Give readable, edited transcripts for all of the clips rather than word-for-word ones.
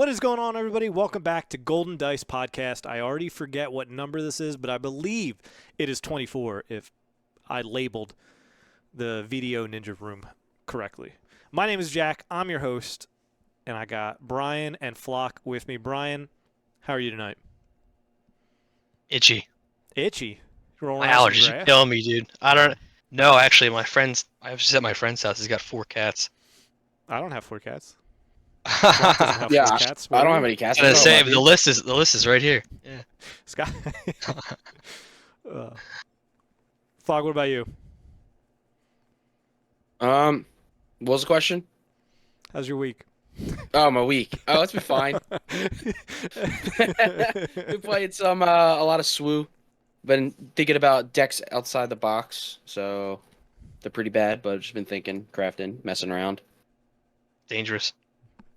What is going on, everybody? Welcome back to Golden Dice Podcast. I already forget what number this is, but I believe it is 24 if I labeled the Video Ninja Room correctly. My name is Jack. I'm your host, and I got Brian and Flock with me. Brian, how are you tonight? Itchy. Itchy? Rolling My around some allergies are grass? killing me, dude. I don't know. Actually, I was just at my friend's house. He's got 4 cats. I don't have 4 cats. Flock doesn't have 4 Yeah, cats. I What don't do have you? any cats. I was What's gonna up, say buddy? the list is right here. Yeah. Scott. Flock, what about you? What was the question? How's your week? Oh, my week. Oh, it's been fine. We played some a lot of SWU. Been thinking about decks outside the box, so they're pretty bad. But I've just been thinking, crafting, messing around. Dangerous.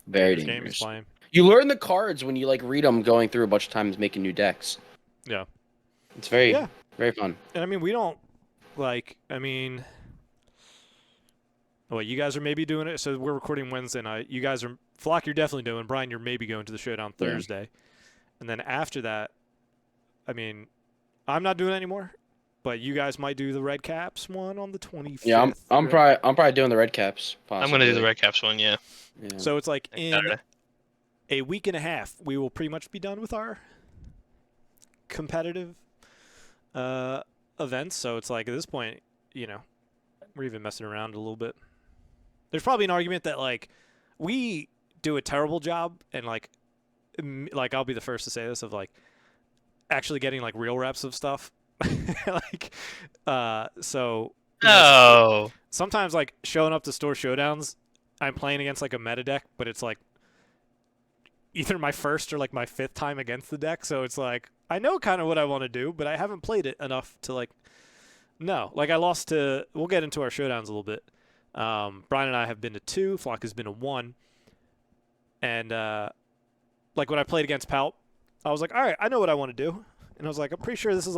Very Games dangerous. playing. You learn the cards when you read them, going through a bunch of times, making new decks. Yeah. It's very, Yeah. very fun. And I mean, we don't well, you guys are maybe doing it. So we're recording Wednesday night. You guys are, Flock, you're definitely doing. Brian, you're maybe going to the Showdown Yeah. Thursday. And then after that, I mean, I'm not doing it anymore, but you guys might do the Red Caps one on the 25th. Yeah, I'm right? probably doing the red caps. I'm gonna do the possibly. Red Caps one. Yeah. Yeah. So it's like Next in Saturday. a week and a half, we will pretty much be done with our competitive events. So it's like at this point, we're even messing around a little bit. There's probably an argument that we do a terrible job, and I'll be the first to say this, of actually getting real reps of stuff. So Oh. sometimes showing up to Store Showdowns, I'm playing against a meta deck, but it's either my first or my 5th time against the deck. So it's I know kind of what I want to do, but I haven't played it enough to no. I lost to, we'll get into our Showdowns a little bit. Brian and I have been to 2. Flock has been to 1. And when I played against Palp, I was all right, I know what I want to do. And I was I'm pretty sure this is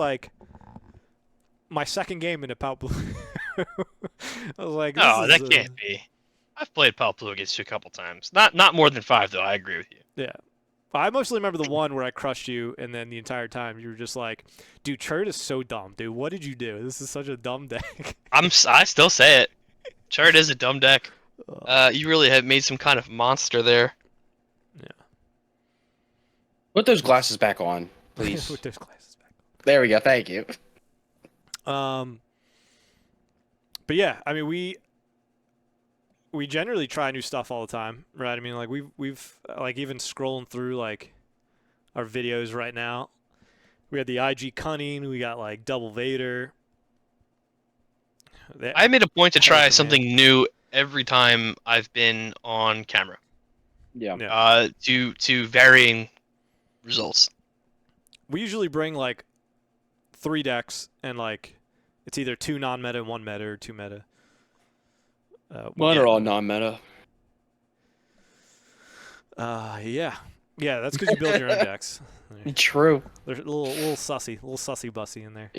my second game in a Palp Blue. I was No, that can't be. I've played Pal Blue against you a couple times. Not more than 5 though. I agree with you. Yeah. I mostly remember the one where I crushed you, and then the entire time you were just dude, Churd is so dumb, dude. What did you do? This is such a dumb deck. I still say it. Chart is a dumb deck. You really have made some kind of monster there. Yeah. Put those glasses back on, please. With those glasses back. There we go. Thank you. But yeah, I mean, we generally try new stuff all the time, right? I mean, we've even scrolling through our videos right now. We had the IG Cunning, we got Double Vader. I made a point to try Awesome, something new every time I've been on camera. Yeah. To varying results. We usually bring 3 decks, and it's either 2 non-meta and 1 meta, or 2 meta. Mine are all non-meta. Yeah, that's because you build your own decks. True. They're a little sussy bussy in there.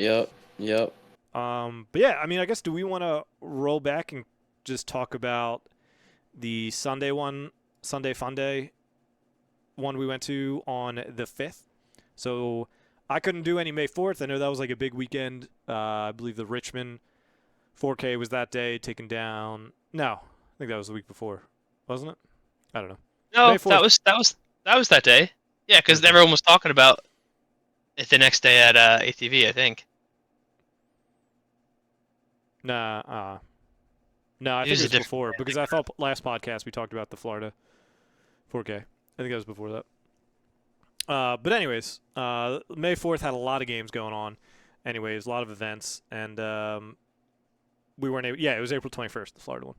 Yep. But yeah, I mean, I guess, do we want to roll back and just talk about the Sunday Fun Day one we went to on the 5th? So I couldn't do any May 4th. I know that was a big weekend. I believe the Richmond 4K was that day, taken down. No, I think that was the week before, wasn't it? I don't know. No, May 4th. that was that day. Yeah, because everyone was talking about it the next day at ATV, I think. Nah, no, I It think was it a was different before, day, I because I thought last podcast we talked about the Florida 4K. I think that was before that. But anyways, May 4th had a lot of games going on. Anyways, a lot of events, and we weren't able. Yeah, it was April 21st, the Florida one.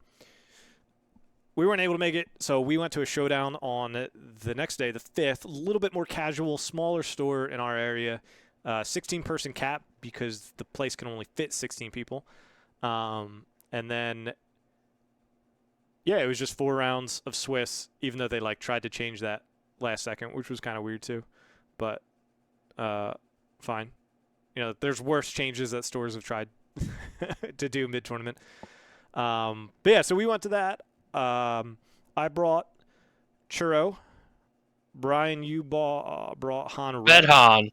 We weren't able to make it, so we went to a Showdown on the next day, the 5th. A little bit more casual, smaller store in our area. 16-person cap, because the place can only fit 16 people. And then, yeah, it was just 4 rounds of Swiss, even though they tried to change that last second, which was kind of weird too. But fine. There's worse changes that stores have tried to do mid-tournament. But yeah, so we went to that. I brought churro Brian, you brought Han Red red, Han.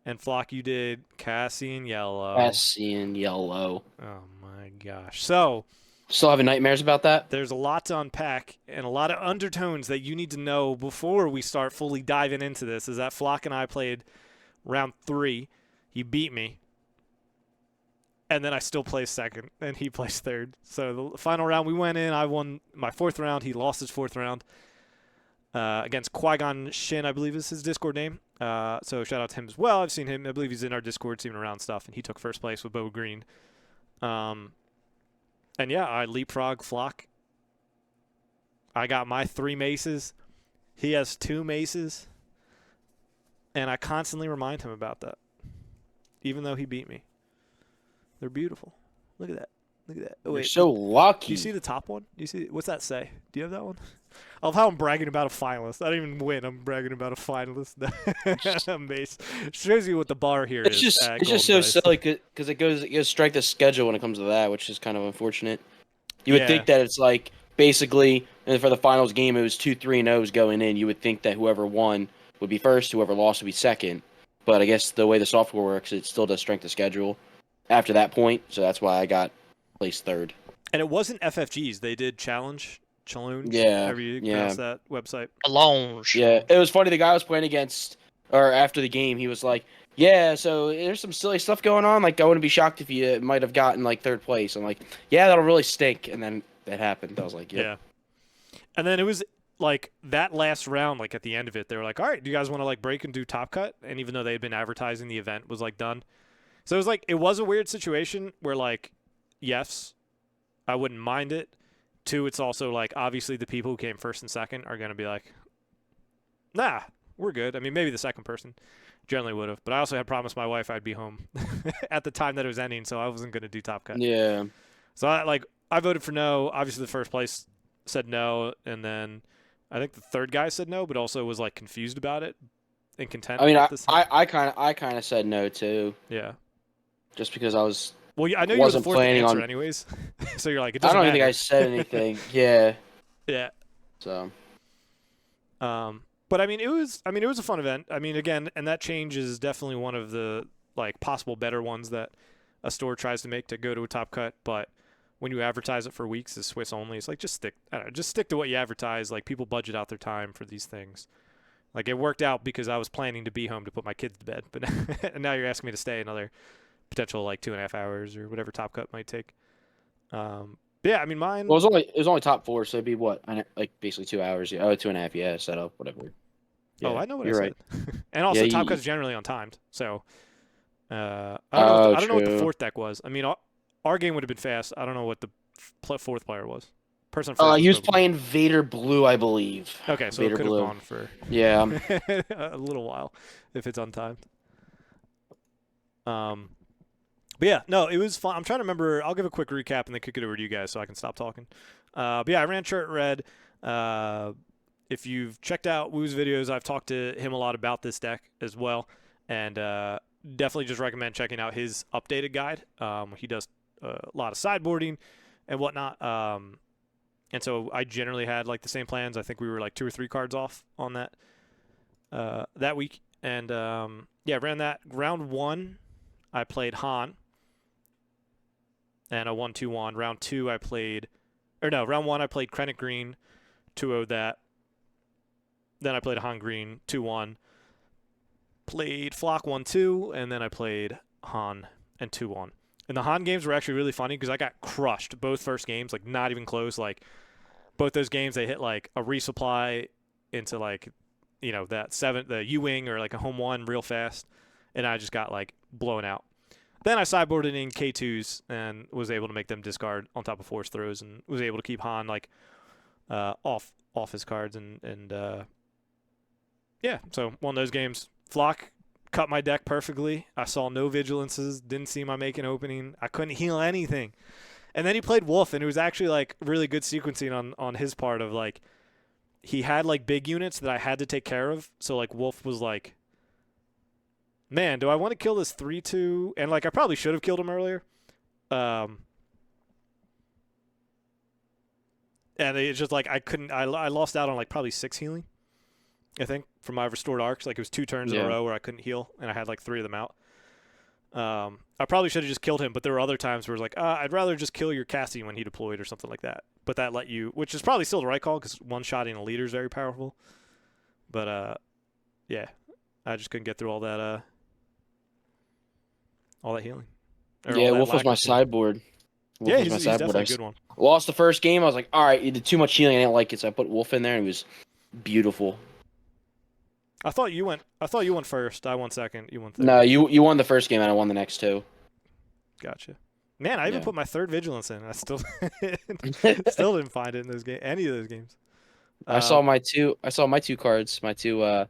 and Flock, you did Cassian yellow. Cassian yellow. Oh my gosh. So Still having nightmares about that? there's a lot to unpack and a lot of undertones that you need to know before we start fully diving into this. Is that Flock and I played round 3. He beat me. And then I still placed second, and he placed third. So the final round we went in, I won my 4th round. He lost his 4th round against Qui-Gon Shin, I believe is his Discord name. So shout out to him as well. I've seen him. I believe he's in our Discord, seen him around stuff, and he took first place with Bo Green. And yeah, I leapfrog Flock. I got my 3 maces. He has 2 maces. And I constantly remind him about that, even though he beat me. They're beautiful. Look at that. Look at that. Oh, You're wait. so lucky. Do you see the top one? Do you see? What's that say? Do you have that one? I love how I'm bragging about a finalist. I didn't even win. I'm bragging about a finalist. Mace. Shows you what the bar here It's is. just at it's just Golden so Dice. silly because it goes strike the schedule when it comes to that, which is kind of unfortunate. You would Yeah. think that it's like basically and for the finals game it was 2-3-0s going in. You would think that whoever won would be first, whoever lost would be second. But I guess the way the software works, it still does strength of schedule after that point. So that's why I got placed third. And it wasn't FFGs. They did challenge. Yeah, However you yeah. pronounce that website. Allonge. Yeah, it was funny. The guy I was playing against, or after the game, he was like, "Yeah, so there's some silly stuff going on. Like, I wouldn't be shocked if you might have gotten like third place." I'm like, "Yeah, that'll really stink." And then that happened. I was like, "Yep. Yeah. And then it was like that last round, like at the end of it, they were like, all right, do you guys want to like break and do Top Cut? And even though they had been advertising the event was like done. So it was like, it was a weird situation where like, yes, I wouldn't mind it. 2, it's also like, obviously the people who came first and second are going to be like, nah, we're good. I mean, maybe the second person generally would have, but I also had promised my wife I'd be home at the time that it was ending, so I wasn't going to do Top Cut. Yeah." So I voted for no. Obviously, the first place said no, and then I think the third guy said no, but also was like confused about it and content. I mean, at the same- I kind of said no too, yeah. just because I was. Well, I know you were the Wasn't 4th planning answer on- anyways, so you're like, it I doesn't don't even think matter. I said anything. Yeah. Yeah. So. But I mean, it was a fun event. I mean, again, and that change is definitely one of the like possible better ones that a store tries to make to go to a Top Cut. But when you advertise it for weeks as Swiss only, it's like just stick to what you advertise. Like people budget out their time for these things. Like it worked out because I was planning to be home to put my kids to bed, but and now you're asking me to stay another potential like 2.5 hours or whatever Top Cut might take. But yeah, I mean mine. Well, it was only top 4, so it'd be what, like basically 2 hours. Yeah. Oh, 2.5. Yeah, setup, whatever. Oh, Yeah, I know what I you're said. right. And also, Yeah, Top you- Cut's generally untimed, so I Oh, don't know what the true. 4th deck was. I mean, our game would have been fast. I don't know what the 4th player was. Person first. He was probably- playing Vader Blue, I believe. Okay, so Vader it could have Blue. gone for Yeah. a little while if it's untimed. But yeah, no, it was fun. I'm trying to remember. I'll give a quick recap and then kick it over to you guys so I can stop talking. But yeah, I ran Shirt Red. If you've checked out Woo's videos, I've talked to him a lot about this deck as well, and definitely just recommend checking out his updated guide. He does a lot of sideboarding and whatnot. And so I generally had like the same plans. I think we were like 2 or 3 cards off on that week, and yeah, ran that. Round 1, I played Han. And I won 2-1. Round 2, round 1, I played Krennic Green, 2-0 that. Then I played Han Green, 2-1. Played Flock 1-2, and then I played Han and 2-1. And the Han games were actually really funny because I got crushed both first games, like not even close. Like both those games, they hit like a resupply into like, the U-wing or like a home 1 real fast, and I just got like blown out. Then I sideboarded in K2s and was able to make them discard on top of force throws and was able to keep Han like off his cards and yeah, so won those games. Flock cut my deck perfectly. I saw no vigilances, didn't see my make an opening. I couldn't heal anything. And then he played Wolf, and it was actually like really good sequencing on his part of like he had like big units that I had to take care of. So like Wolf was like, man, do I want to kill this 3-2? And like I probably should have killed him earlier. And it's just like I lost out on like probably 6 healing. I think, from my restored arcs. Like, it was 2 turns in a Yeah. row where I couldn't heal, and I had like 3 of them out. I probably should have just killed him, but there were other times where it was like, I'd rather just kill your Cassian when he deployed or something like that. But that let you, which is probably still the right call because one-shotting a leader is very powerful. But yeah, I just couldn't get through all that healing. Or all Yeah, that Wolf was lack my of healing. sideboard. Wolf Yeah, was he's my sideboard. definitely a good one. Lost the first game. I was like, all right, you did too much healing. I didn't like it, so I put Wolf in there, and it was beautiful. I thought you went first. I won second. You won third. No, you won the first game, and I won the next 2. Gotcha. Man, I even Yeah. put my 3rd vigilance in. I still still didn't find it in those games. Any of those games. I saw my 2. I saw my 2 cards. My 2. What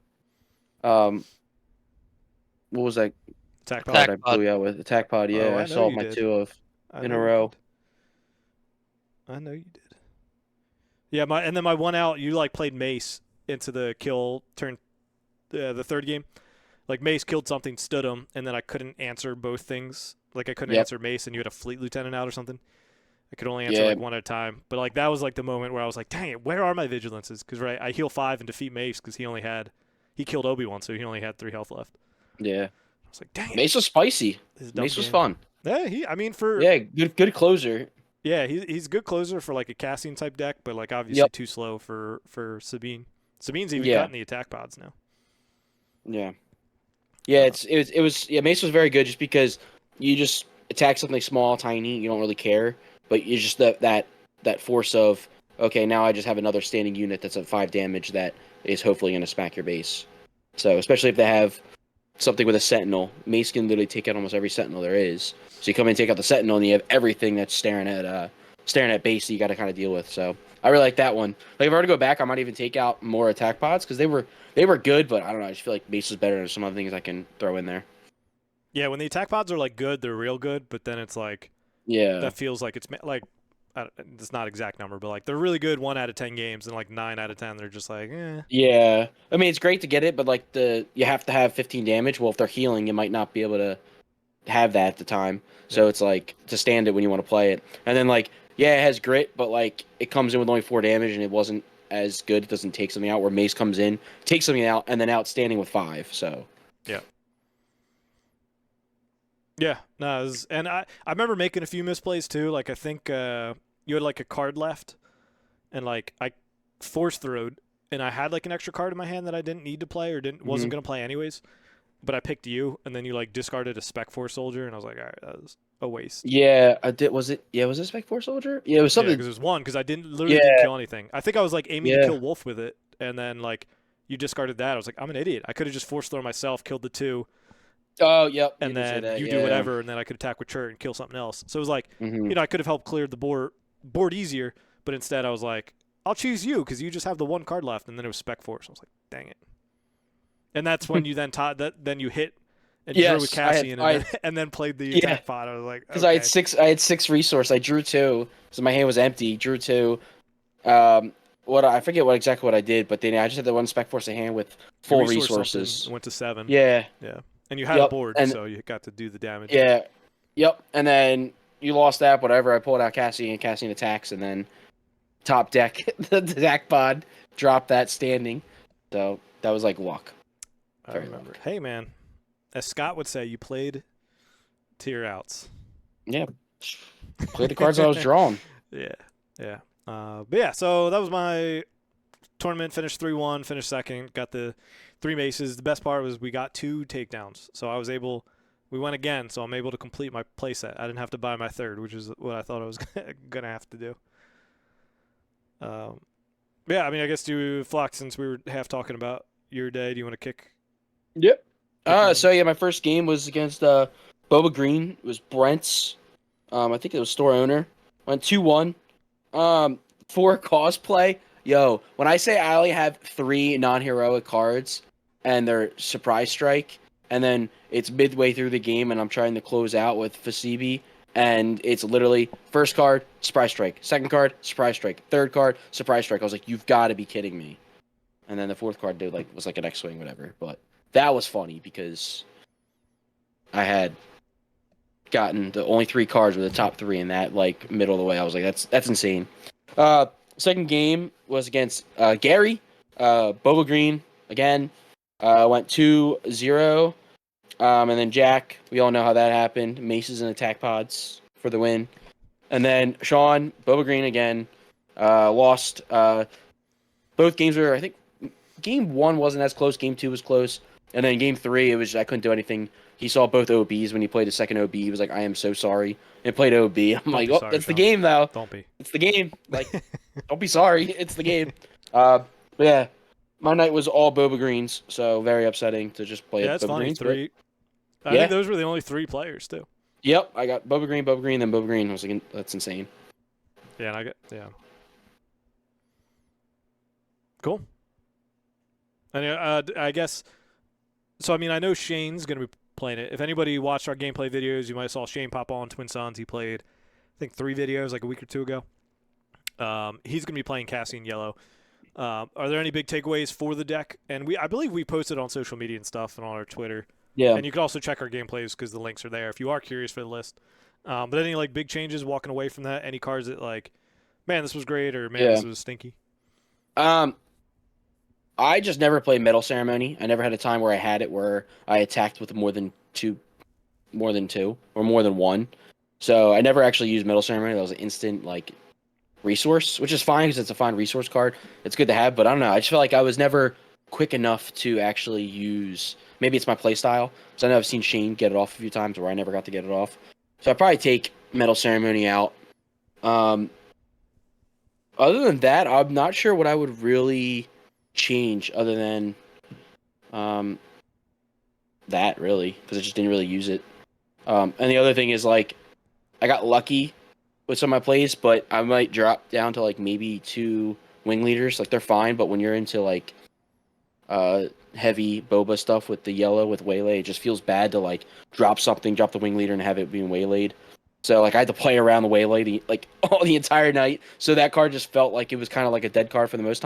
was that Attack card Attack I pod. blew out with? Attack pod. Yeah, Oh, I I know saw you my did. 2 of I in know a you row. did. I know you did. Yeah, and then my 1 out, you like played Mace into the kill turn, the 3rd game. Like, Mace killed something, stood him, and then I couldn't answer both things. Like, I couldn't Yep. answer Mace, and you had a Fleet Lieutenant out or something. I could only answer Yeah. like 1 at a time. But like, that was like the moment where I was like, dang it, where are my vigilances? Because I heal 5 and defeat Mace because he killed Obi-Wan, so he only had 3 health left. Yeah. I was like, dang it. Mace was spicy. This is a dumb Mace was game. fun. Yeah, I mean, Yeah, good closer. Yeah, he's a good closer for like a Cassian type deck, but like obviously Yep. too slow for Sabine. Sabine's even Yeah. cutting the attack pods now. Yeah. Yeah, it was Mace was very good just because you just attack something small, tiny, you don't really care, but you just that force of, okay, now I just have another standing unit that's at 5 damage that is hopefully going to smack your base. So, especially if they have something with a sentinel, Mace can literally take out almost every sentinel there is. So you come in and take out the sentinel and you have everything that's staring at base that you got to kind of deal with. So, I really like that one. Like, if I were to go back, I might even take out more attack pods because they were good, but I don't know, I just feel like Mace is better than some other things I can throw in there. Yeah, when the attack pods are like good, they're real good, but then it's like Yeah. that feels like like it's not exact number, but like they're really good 1 out of 10 games, and like 9 out of 10 they're just like, eh. Yeah, I mean, it's great to get it, but like you have to have 15 damage. Well, if they're healing, you might not be able to have that at the time. So it's like to stand it when you want to play it. And then like, yeah, it has grit, but like it comes in with only 4 damage, and it wasn't as good. It doesn't take something out. Where Mace comes in, takes something out, and then outstanding with 5. So Yeah, no, and I remember making a few misplays too. Like, I think you had like a card left, and like I force throwed, and I had like an extra card in my hand that I didn't need to play or wasn't gonna play anyways. But I picked you, and then you like discarded a Spec Force soldier, and I was like, all right, that was a waste. yeah, I did. Was it? Yeah, was it Spec Force Soldier? Yeah, it was something. Because it was 1, because I literally didn't kill anything. I think I was like aiming to Yeah. kill Wolf with it, and then like you discarded that. I was like, I'm an idiot. I could have just force thrown myself, killed the 2, Oh, yep. and did say then that, you do whatever, and then I could attack with Chert and kill something else. So it was like, Mhm. I could have helped clear the board easier, but instead I was like, I'll choose you because you just have the 1 card left, and then it was Spec Force. I was like, dang it. And that's when you then then you hit and drew with Cassian, and then played the attack pod. I was like, Because okay. I had 6 resource. I drew 2, so my hand was empty. Drew 2. I forget exactly what I did, but then I just had the 1 Spec Force in hand with full You resourced resources. something, went to 7. Yeah. And you had a Yep, board, and- so you got to do the damage. Yeah. Yep. And then you lost that, whatever. I pulled out Cassian, and Cassian attacks, and then top deck, the deck pod, dropped that standing. So that was like luck. I Very remember. luck. Hey, man. As Scott would say, you played to your outs. Yeah. Played the cards I was drawn. Yeah. But yeah, so that was my tournament. Finished 3-1, finished second, got the 3 maces. The best part was we got 2 takedowns. So we went again, so I'm able to complete my playset. I didn't have to buy my 3rd, which is what I thought I was going to have to do. Yeah, I mean, I guess Flock, since we were half talking about your day, do you want to kick? Yep. on? So yeah, my first game was against Boba Green. It was Brent's. I think it was store owner. Went 2-1. For cosplay, yo, when I say I only have 3 non-heroic cards and they're surprise strike, and then it's midway through the game and I'm trying to close out with Fasibi, and it's literally first card, surprise strike, second card, surprise strike, third card, surprise strike. I was like, you've got to be kidding me. And then the 4th card was like an X-wing, whatever. But that was funny because I had gotten the only 3 cards with the top 3 in that like middle of the way. I was like, that's insane. Second game was against Gary, Boba Green. again. Went 2-0. And then Jack, we all know how that happened. Maces and attack pods for the win. And then Sean, Boba Green again, lost. Both games were, I think, game 1 wasn't as close. Game 2 was close. And then game 3, I couldn't do anything. He saw both OBs when he played the second OB. He was like, I am so sorry. And played OB. I'm like, be oh, sorry, that's the Sean. game now. Don't be. It's the game. Like, don't be sorry. It's the game. But yeah, my night was all Boba Greens, so very upsetting to just play Yeah, it's Boba funny. Greens. Three. I yeah. think those were the only 3 players too. Yep, I got Boba Green, then Boba Green. I was like, that's insane. Yeah, and cool. And I guess. So I mean, I know Shane's gonna be playing it. If anybody watched our gameplay videos, you might have saw Shane pop on Twin Suns. He played, I think, 3 videos like a week or 2 ago. He's gonna be playing Cassian Yellow. Are there any big takeaways for the deck? And I believe we posted on social media and stuff and on our Twitter. Yeah. And you can also check our gameplays because the links are there if you are curious for the list. But any like big changes walking away from that? Any cards that like, man, this was great, or man, this was stinky? I just never played Metal Ceremony. I never had a time where I had it where I attacked with more than two, or more than one. So I never actually used Metal Ceremony. That was an instant like resource, which is fine because it's a fine resource card. It's good to have, but I don't know. I just feel like I was never quick enough to actually use. Maybe it's my play style. So I know I've seen Shane get it off a few times where I never got to get it off. So I'd probably take Metal Ceremony out. Other than that, I'm not sure what I would really change other than that, really, because I just didn't really use it. And the other thing is, like, I got lucky with some of my plays, but I might drop down to, like, maybe 2 wing leaders. Like, they're fine, but when you're into, like, heavy boba stuff with the yellow with waylay, it just feels bad to like drop the wing leader and have it being waylaid. So like I had to play around the waylay all the entire night. So that card just felt like it was kind of like a dead card for the most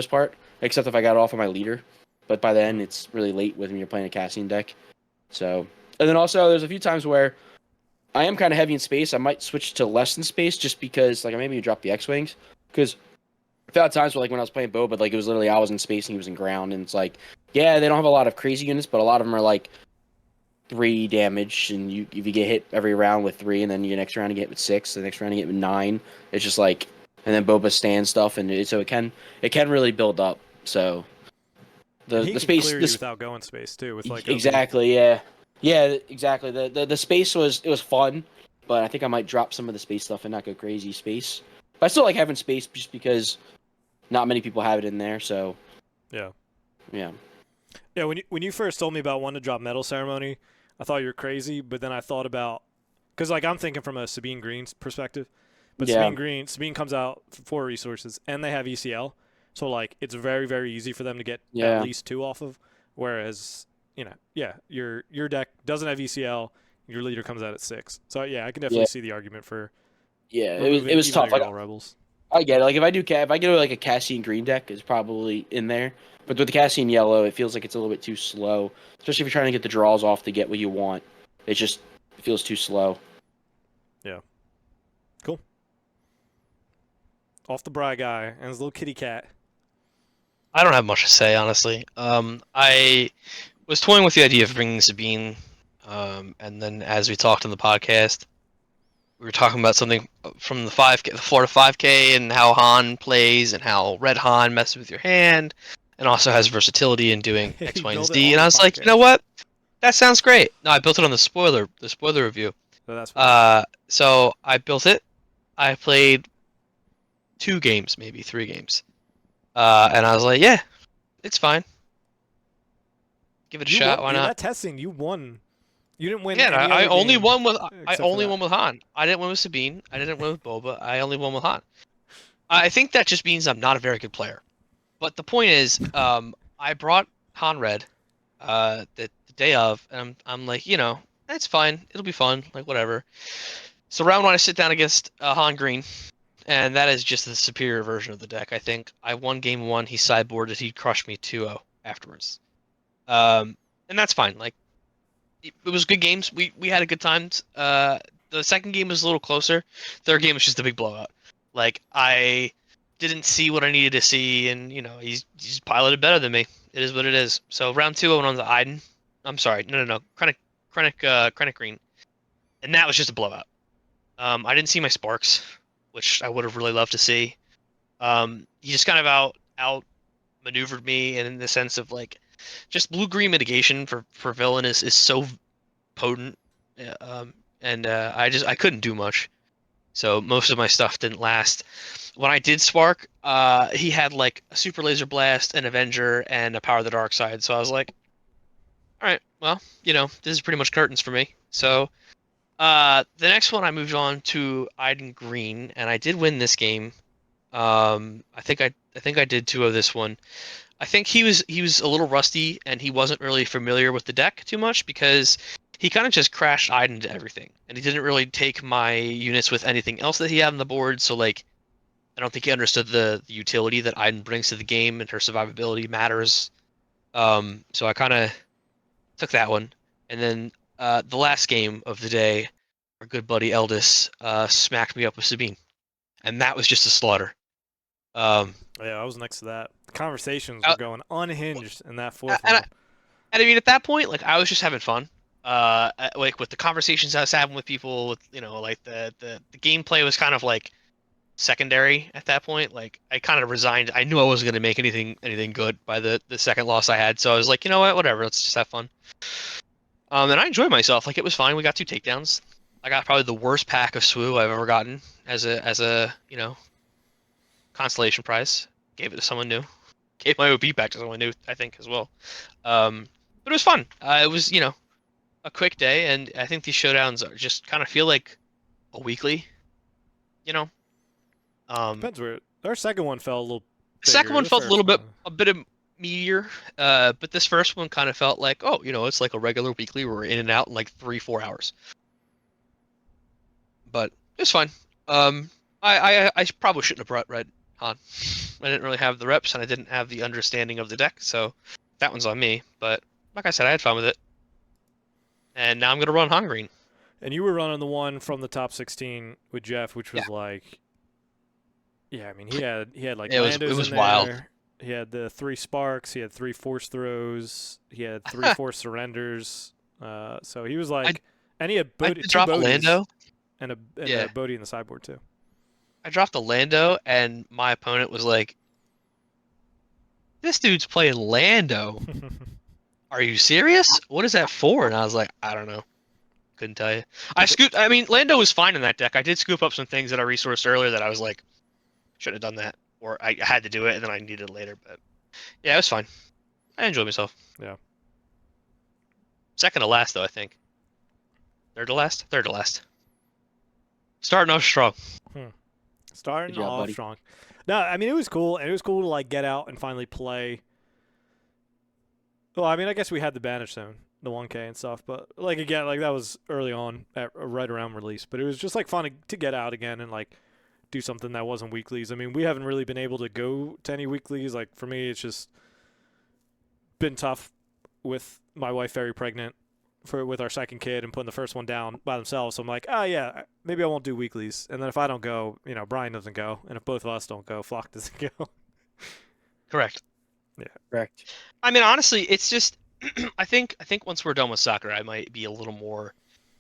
part, except if I got it off of my leader. But by then it's really late when you're playing a Cassian deck. So, and then also there's a few times where I am kind of heavy in space. I might switch to less in space just because like maybe drop the X-wings because I found times where, like, when I was playing Bo, but, like, it was literally I was in space and he was in ground, and it's like, yeah, they don't have a lot of crazy units, but a lot of them are, like, 3 damage, and if you get hit every round with 3, and then your next round you get hit with 6, the next round you get hit with 9, it's just, like, and then Boba stands stuff, and so it can really build up, so the space... Clear you without going space, too, with, like, exactly, yeah. Yeah, exactly. The space was fun, but I think I might drop some of the space stuff and not go crazy space. But I still like having space just because not many people have it in there, so yeah. Yeah. Yeah, when you first told me about wanting to drop Metal Ceremony, I thought you were crazy, but then I thought about because like I'm thinking from a Sabine Green's perspective, but Yeah. Sabine comes out for 4 resources and they have ECL, so like it's very very easy for them to get Yeah. at least 2 off of. Whereas your deck doesn't have ECL, your leader comes out at 6. So yeah, I can definitely see the argument for it was tough. Like all rebels. I get it. Like if I get like a Cassian green deck, it's probably in there. But with the Cassian yellow, it feels like it's a little bit too slow, especially if you're trying to get the draws off to get what you want. It feels too slow. Yeah. Cool. Off the Bry guy and his little kitty cat. I don't have much to say, honestly. I was toying with the idea of bringing Sabine, and then as we talked on the podcast, we were talking about something from the Florida 5K, and how Han plays, and how Red Han messes with your hand, and also has versatility in doing X, Y, and Z. And I was like, you know what? That sounds great. No, I built it on the spoiler review. So that's so I built it. I played 2 games, maybe 3 games. And I was like, yeah, it's fine. Give it a shot. Why not? That testing, you won. You didn't win. Yeah, I only won with with Han. I didn't win with Sabine. I didn't win with Boba. I only won with Han. I think that just means I'm not a very good player. But the point is, I brought Han Red, the day of, and I'm like, it's fine. It'll be fun. Like whatever. So round 1, I sit down against Han Green, and that is just the superior version of the deck. I think I won game 1. He sideboarded. He crushed me 2-0 afterwards. And that's fine. Like, it was good games. We had a good time. The second game was a little closer. Third game was just a big blowout. Like, I didn't see what I needed to see, and he's piloted better than me. It is what it is. So round 2, I went on to Iden. I'm sorry, no. Krennic Green, and that was just a blowout. I didn't see my sparks, which I would have really loved to see. He just kind of out maneuvered me, and in the sense of like, just blue green mitigation for villain is so potent, and I couldn't do much. So most of my stuff didn't last. When I did spark, he had like a super laser blast, an Avenger, and a power of the dark side. So I was like, all right, well, this is pretty much curtains for me. So the next one I moved on to Iden Green, and I did win this game. I think I did 2 of this one. I think he was a little rusty, and he wasn't really familiar with the deck too much because he kind of just crashed Iden into everything, and he didn't really take my units with anything else that he had on the board. So like, I don't think he understood the utility that Iden brings to the game, and her survivability matters. So I kind of took that one, and then the last game of the day, our good buddy Eldis smacked me up with Sabine, and that was just a slaughter. Um, Yeah, I was next to that. The conversations uh, were going unhinged in that and, fourth I, round. and I mean, at that point, like I was just having fun. Like with the conversations I was having with people, with like the gameplay was kind of like secondary at that point. Like I kind of resigned. I knew I wasn't going to make anything good by the second loss I had. So I was like, you know what, whatever. Let's just have fun. And I enjoyed myself. Like it was fine. We got 2 takedowns. I got probably the worst pack of SWU I've ever gotten as a consolation prize. Gave it to someone new. Gave my OP back to someone new, I think, as well. But it was fun. It was a quick day, and I think these showdowns are just kind of feel like a weekly. You know. Depends where our second one fell a little The second bigger. one The felt a first little bit one, a bit of meatier, but this first one kind of felt like, oh, it's like a regular weekly. We're in and out in like 3-4 hours. But it's fine. I probably shouldn't have brought Red Han. I didn't really have the reps, and I didn't have the understanding of the deck, so that one's on me. But like I said, I had fun with it, and now I'm gonna run Han Green. and you were running the one from the top 16 with Jeff, which Yeah, was like, yeah, I mean he had like it Landos was in wild. there. He had the 3 sparks. He had 3 force throws. He had 3 force surrenders. So he was I like, and he had I did 2 drop a Bodies Lando. and a Yeah, Bodie in the sideboard too. I dropped a Lando, and my opponent was like, "This dude's playing Lando. Are you serious? What is that for?" And I was like, "I don't know. Couldn't tell you." I mean, Lando was fine in that deck. I did scoop up some things that I resourced earlier that I was like, should have done that, or I had to do it and then I needed it later. But yeah, it was fine. I enjoyed myself. Yeah. Second to last, though, I think. Third to last? Third to last. Starting off strong. Starting Good job, off buddy. strong. No, I mean it was cool, and it was cool to like get out and finally play. Well, I mean, I guess we had the Banish Zone, the 1K and stuff, but like again, like that was early on, right around release. But it was just like fun to get out again and like do something that wasn't weeklies. I mean, we haven't really been able to go to any weeklies. Like for me, it's just been tough with my wife very pregnant with our second kid and putting the first one down by themselves. So I'm like, oh yeah, maybe I won't do weeklies. And then if I don't go, Brian doesn't go, and if both of us don't go, Flock doesn't go. Correct. Yeah. Correct. I mean, honestly, it's just I think once we're done with soccer, I might be a little more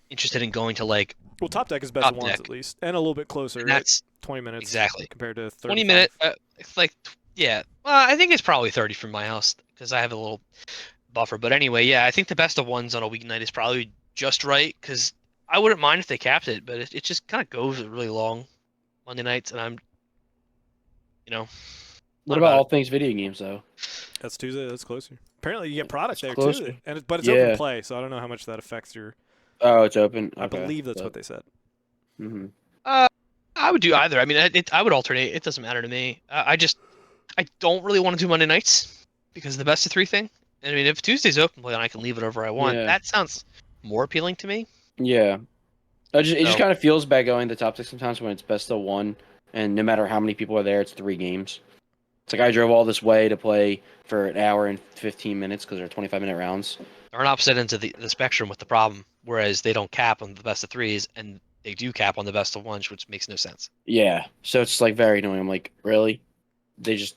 interested in going to like Well, top deck is best of top ones deck, at least, and a little bit and closer at that's 20 minutes exactly compared to 20 35. minute. It's like yeah. Well, I think it's probably 30 from my house because I have a little buffer. But anyway, yeah, I think the best of ones on a weeknight is probably just right because I wouldn't mind if they capped it, but it just kind of goes really long Monday nights, and I'm, What not about about all it. things video games though? That's Tuesday. That's closer. Apparently, you get product It's there too, closer. but it's open Yeah. play, so I don't know how much that affects your. Oh, it's open. I Okay. believe that's what But, they said. mhm. I would do either. I mean, I would alternate. It doesn't matter to me. I don't really want to do Monday nights because of the best of 3 thing. I mean, if Tuesday's open play and I can leave it wherever I want, Yeah. that sounds more appealing to me. Yeah. It just So kind of feels bad going to top six sometimes when it's best of one, and no matter how many people are there, it's 3 games. It's like I drove all this way to play for an hour and 15 minutes because they're 25-minute rounds. they're on opposite ends of the spectrum with the problem, whereas they don't cap on the best of 3s and they do cap on the best of 1s, which makes no sense. Yeah. So it's like very annoying. I'm like, really? They just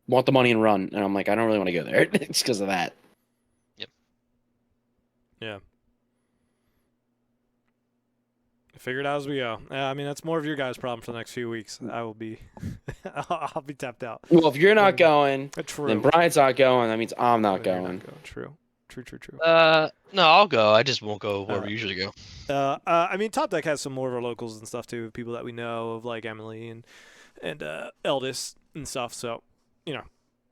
want the money and run. And I'm like, I don't really want to go there. It's because of that. Yeah. Figure it out as we go. I mean, that's more of your guys' problem for the next few weeks. I will be, I'll be tapped out. Well, if you're not going, True. then Brian's not going. That means I'm not Then you're going. True. True. No, I'll go. I just won't go where we usually go. I mean, Top Deck has some more of our locals and stuff too. People that we know of, like Emily and Eldest and stuff. So,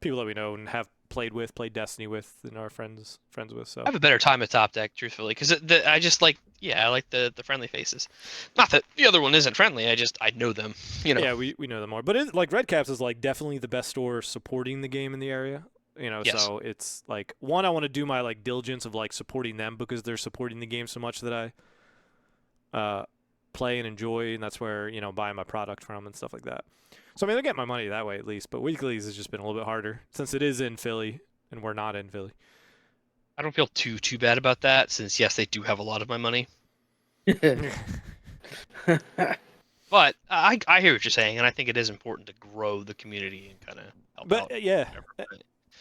people that we know and have played Destiny with, and are friends with. So I have a better time at Top Deck, truthfully, because I just like, I like the friendly faces. Not that the other one isn't friendly. I know them. Yeah, we know them more. But like Red Caps is like definitely the best store supporting the game in the area. Yes. So it's like, one, I want to do my like diligence of like supporting them because they're supporting the game so much that I play and enjoy, and that's where buying my product from and stuff like that. So I mean, I get my money that way at least. But weeklies has just been a little bit harder since it is in Philly and we're not in Philly. I don't feel too bad about that, since yes, they do have a lot of my money. But I hear what you're saying, and I think it is important to grow the community and kind of help out. But yeah,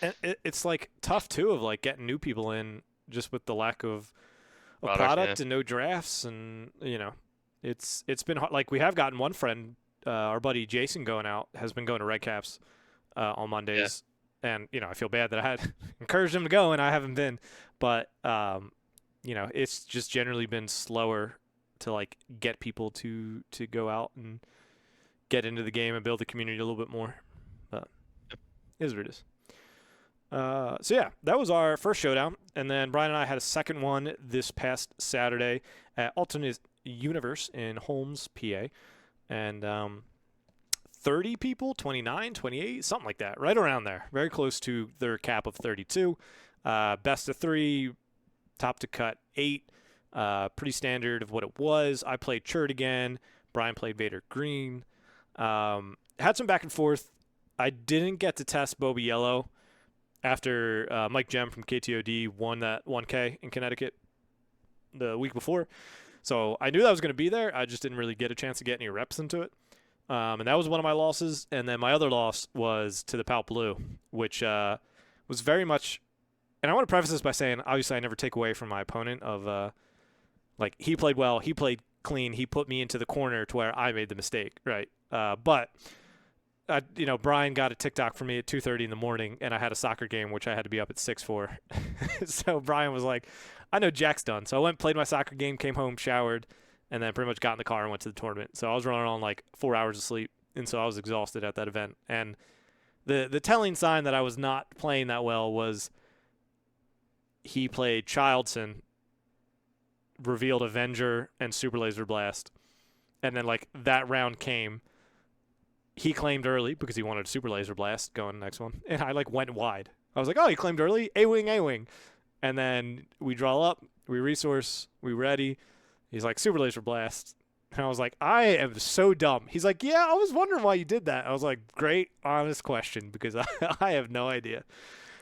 and it's like tough too of like getting new people in just with the lack of product and no drafts, and it's been hard. Like, we have gotten one friend, our buddy Jason, has been going to Red Caps on Mondays, and I feel bad that I had encouraged him to go and I haven't been, but it's just generally been slower to like get people to go out and get into the game and build the community a little bit more. But it is what it is. So yeah, that was our first showdown, and then Brian and I had a second one this past Saturday at Alternate Universe in Holmes, PA, and 30 people, 29, 28, something like that, right around there, very close to their cap of 32. Best of 3, top to cut 8, pretty standard of what it was. I played Chert again. Brian played Vader Green. Had some back and forth. I didn't get to test Bobby Yellow after Mike Gem from KTOD won that 1K in Connecticut the week before. So I knew that was going to be there. I just didn't really get a chance to get any reps into it. And that was one of my losses. And then my other loss was to the Palp Blue, which was very much – and I want to preface this by saying, obviously, I never take away from my opponent of like, he played well. He played clean. He put me into the corner to where I made the mistake, right? But – Brian got a TikTok for me at 2:30 in the morning, and I had a soccer game, which I had to be up at 6 for. So Brian was like, I know Jack's done. So I went, played my soccer game, came home, showered, and then pretty much got in the car and went to the tournament. So I was running on like 4 hours of sleep, and so I was exhausted at that event. And the telling sign that I was not playing that well was he played Childson, revealed Avenger, and Super Laser Blast. And then like that round came. He claimed early because he wanted a Super Laser Blast going next one. And I like went wide. I was like, oh, he claimed early. A-wing. And then we draw up. We resource. We ready. He's like, Super Laser Blast. And I was like, I am so dumb. He's like, yeah, I was wondering why you did that. I was like, great, honest question, because I have no idea.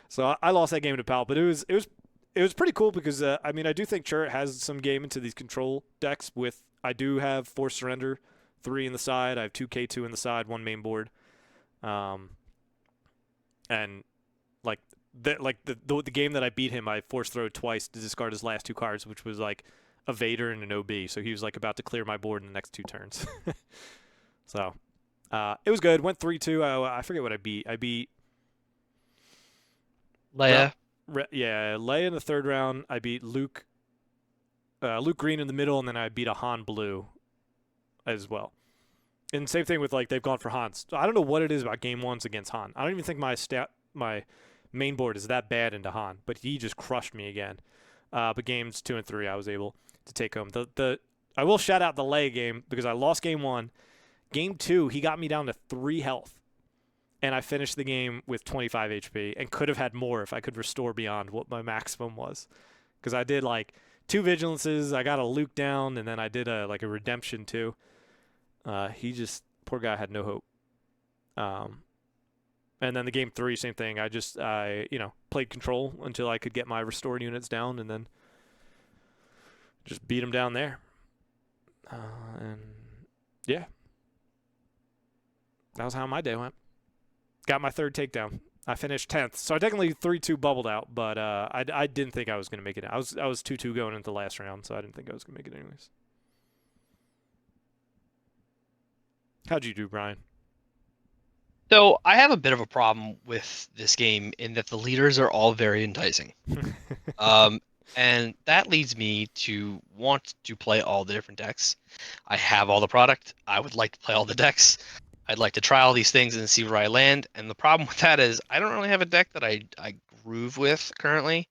So I lost that game to Pal. But it was pretty cool because, I mean, I do think Church has some game into these control decks with, I do have Force Surrender 3 in the side. I have 2 K2 in the side, 1 main board. And like the game that I beat him, I force throw twice to discard his last 2 cards, which was like a Vader and an OB. So he was like about to clear my board in the next 2 turns. So it was good. Went 3-2. I forget what I beat. I beat Leia. Leia in the 3rd round. I beat Luke Green in the middle, and then I beat a Han Blue as well. And same thing with like they've gone for Hans. So I don't know what it is about game 1s against Han. I don't even think my main board is that bad into Han, but he just crushed me again. But games 2 and 3 I was able to take home. I will shout out the Leia game because I lost game 1. Game 2 he got me down to 3 health, and I finished the game with 25 HP and could have had more if I could restore beyond what my maximum was. Because I did like 2 vigilances, I got a Luke down, and then I did a redemption too. Poor guy had no hope. And then the game 3, same thing. I played control until I could get my restored units down, and then just beat him down there. And yeah, that was how my day went. Got my third takedown. I finished 10th, so I technically 3-2 bubbled out, but I didn't think I was gonna make it. I was 2-2 going into the last round, so I didn't think I was gonna make it anyways. How'd you do, Brian? So I have a bit of a problem with this game in that the leaders are all very enticing. Um, and that leads me to want to play all the different decks. I have all the product. I would like to play all the decks. I'd like to try all these things and see where I land. And the problem with that is I don't really have a deck that I groove with currently,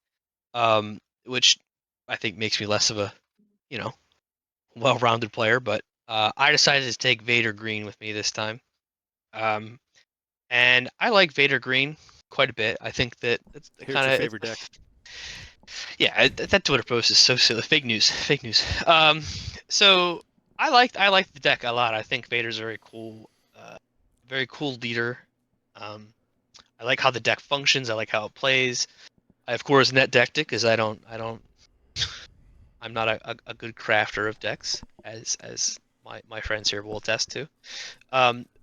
which I think makes me less of a, you know, well-rounded player. But I decided to take Vader Green with me this time. Um, and I like Vader Green quite a bit. I think that it's Here's kind your of favorite deck. yeah, that Twitter post is so silly. Fake news. Fake news. So I like the deck a lot. I think Vader's a very cool leader. Um, I like how the deck functions. I like how it plays. I of course net decked it because I'm not a good crafter of decks as my friends here will attest to.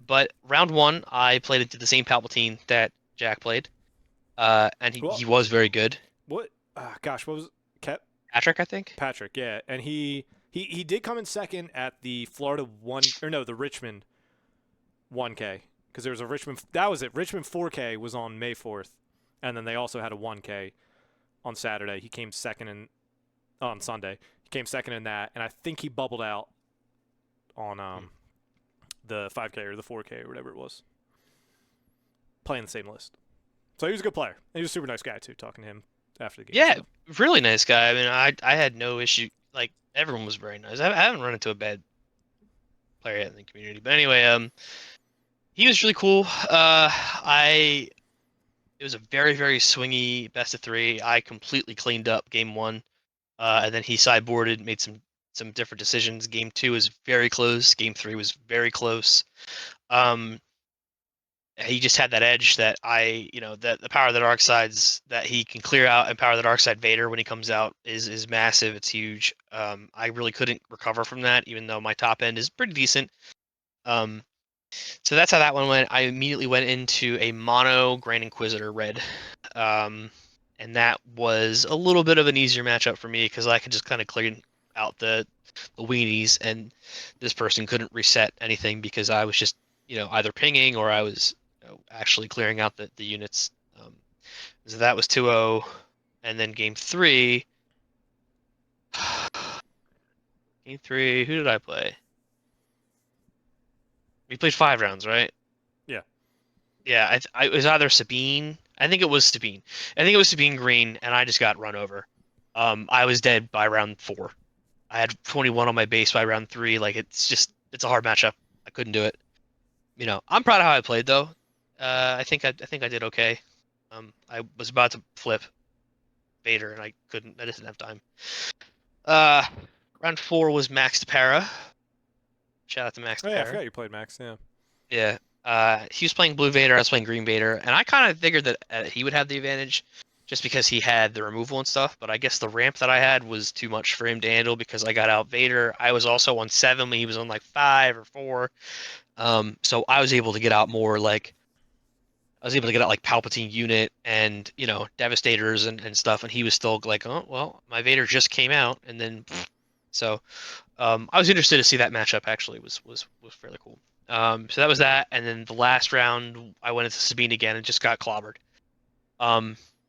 But round one I played into the same Palpatine that Jack played. And he, Well, he was very good. what? Gosh, what was Patrick, I think. Patrick? Yeah, and he did come in second at the Florida the Richmond 1K, because there was a Richmond. That was it. Richmond 4K was on May 4th, and then they also had a 1K on Saturday. He came second on Sunday. He came second in that, and I think he bubbled out on the 5K or the 4K or whatever it was. Playing the same list. So he was a good player. He was a super nice guy too. Talking to him after the game. Yeah, So. really nice guy. I mean, I had no issue. Like everyone was very nice. I haven't run into a bad player yet in the community. But anyway, he was really cool. It was a very swingy best of three. I completely cleaned up game one, and then he sideboarded, made some different decisions. Game two was very close. Game three was very close. Um, he just had that edge that that the power of the dark sides that he can clear out, and power of the dark side Vader when he comes out is massive. It's huge. I really couldn't recover from that, even though my top end is pretty decent. Um, so that's how that one went. I immediately went into a mono Grand Inquisitor red, and that was a little bit of an easier matchup for me because I could just kind of clear out the weenies, and this person couldn't reset anything because I was just either pinging or I was actually clearing out the units. So that was 2-0, and then game three. Game three, who did I play? We played 5 rounds, right? Yeah. Yeah, it was either Sabine. I think it was Sabine. I think it was Sabine Green, and I just got run over. I was dead by round 4. I had 21 on my base by round 3. Like it's a hard matchup. I couldn't do it. I'm proud of how I played though. I think I did okay. I was about to flip Vader, and I couldn't. I just didn't have time. Uh, round 4 was Max Para. Shout out to Max Oh yeah, I Para. forgot you played Max. Yeah. Yeah. He was playing Blue Vader, I was playing Green Vader, and I kind of figured that he would have the advantage just because he had the removal and stuff, but I guess the ramp that I had was too much for him to handle because I got out Vader. I was also on 7 when he was on like 5 or 4. So I was able to get out more like Palpatine unit and, Devastators and stuff, and he was still like, oh, well, my Vader just came out, and then so I was interested to see that matchup actually was fairly cool. So that was that, and then the last round I went into Sabine again and just got clobbered.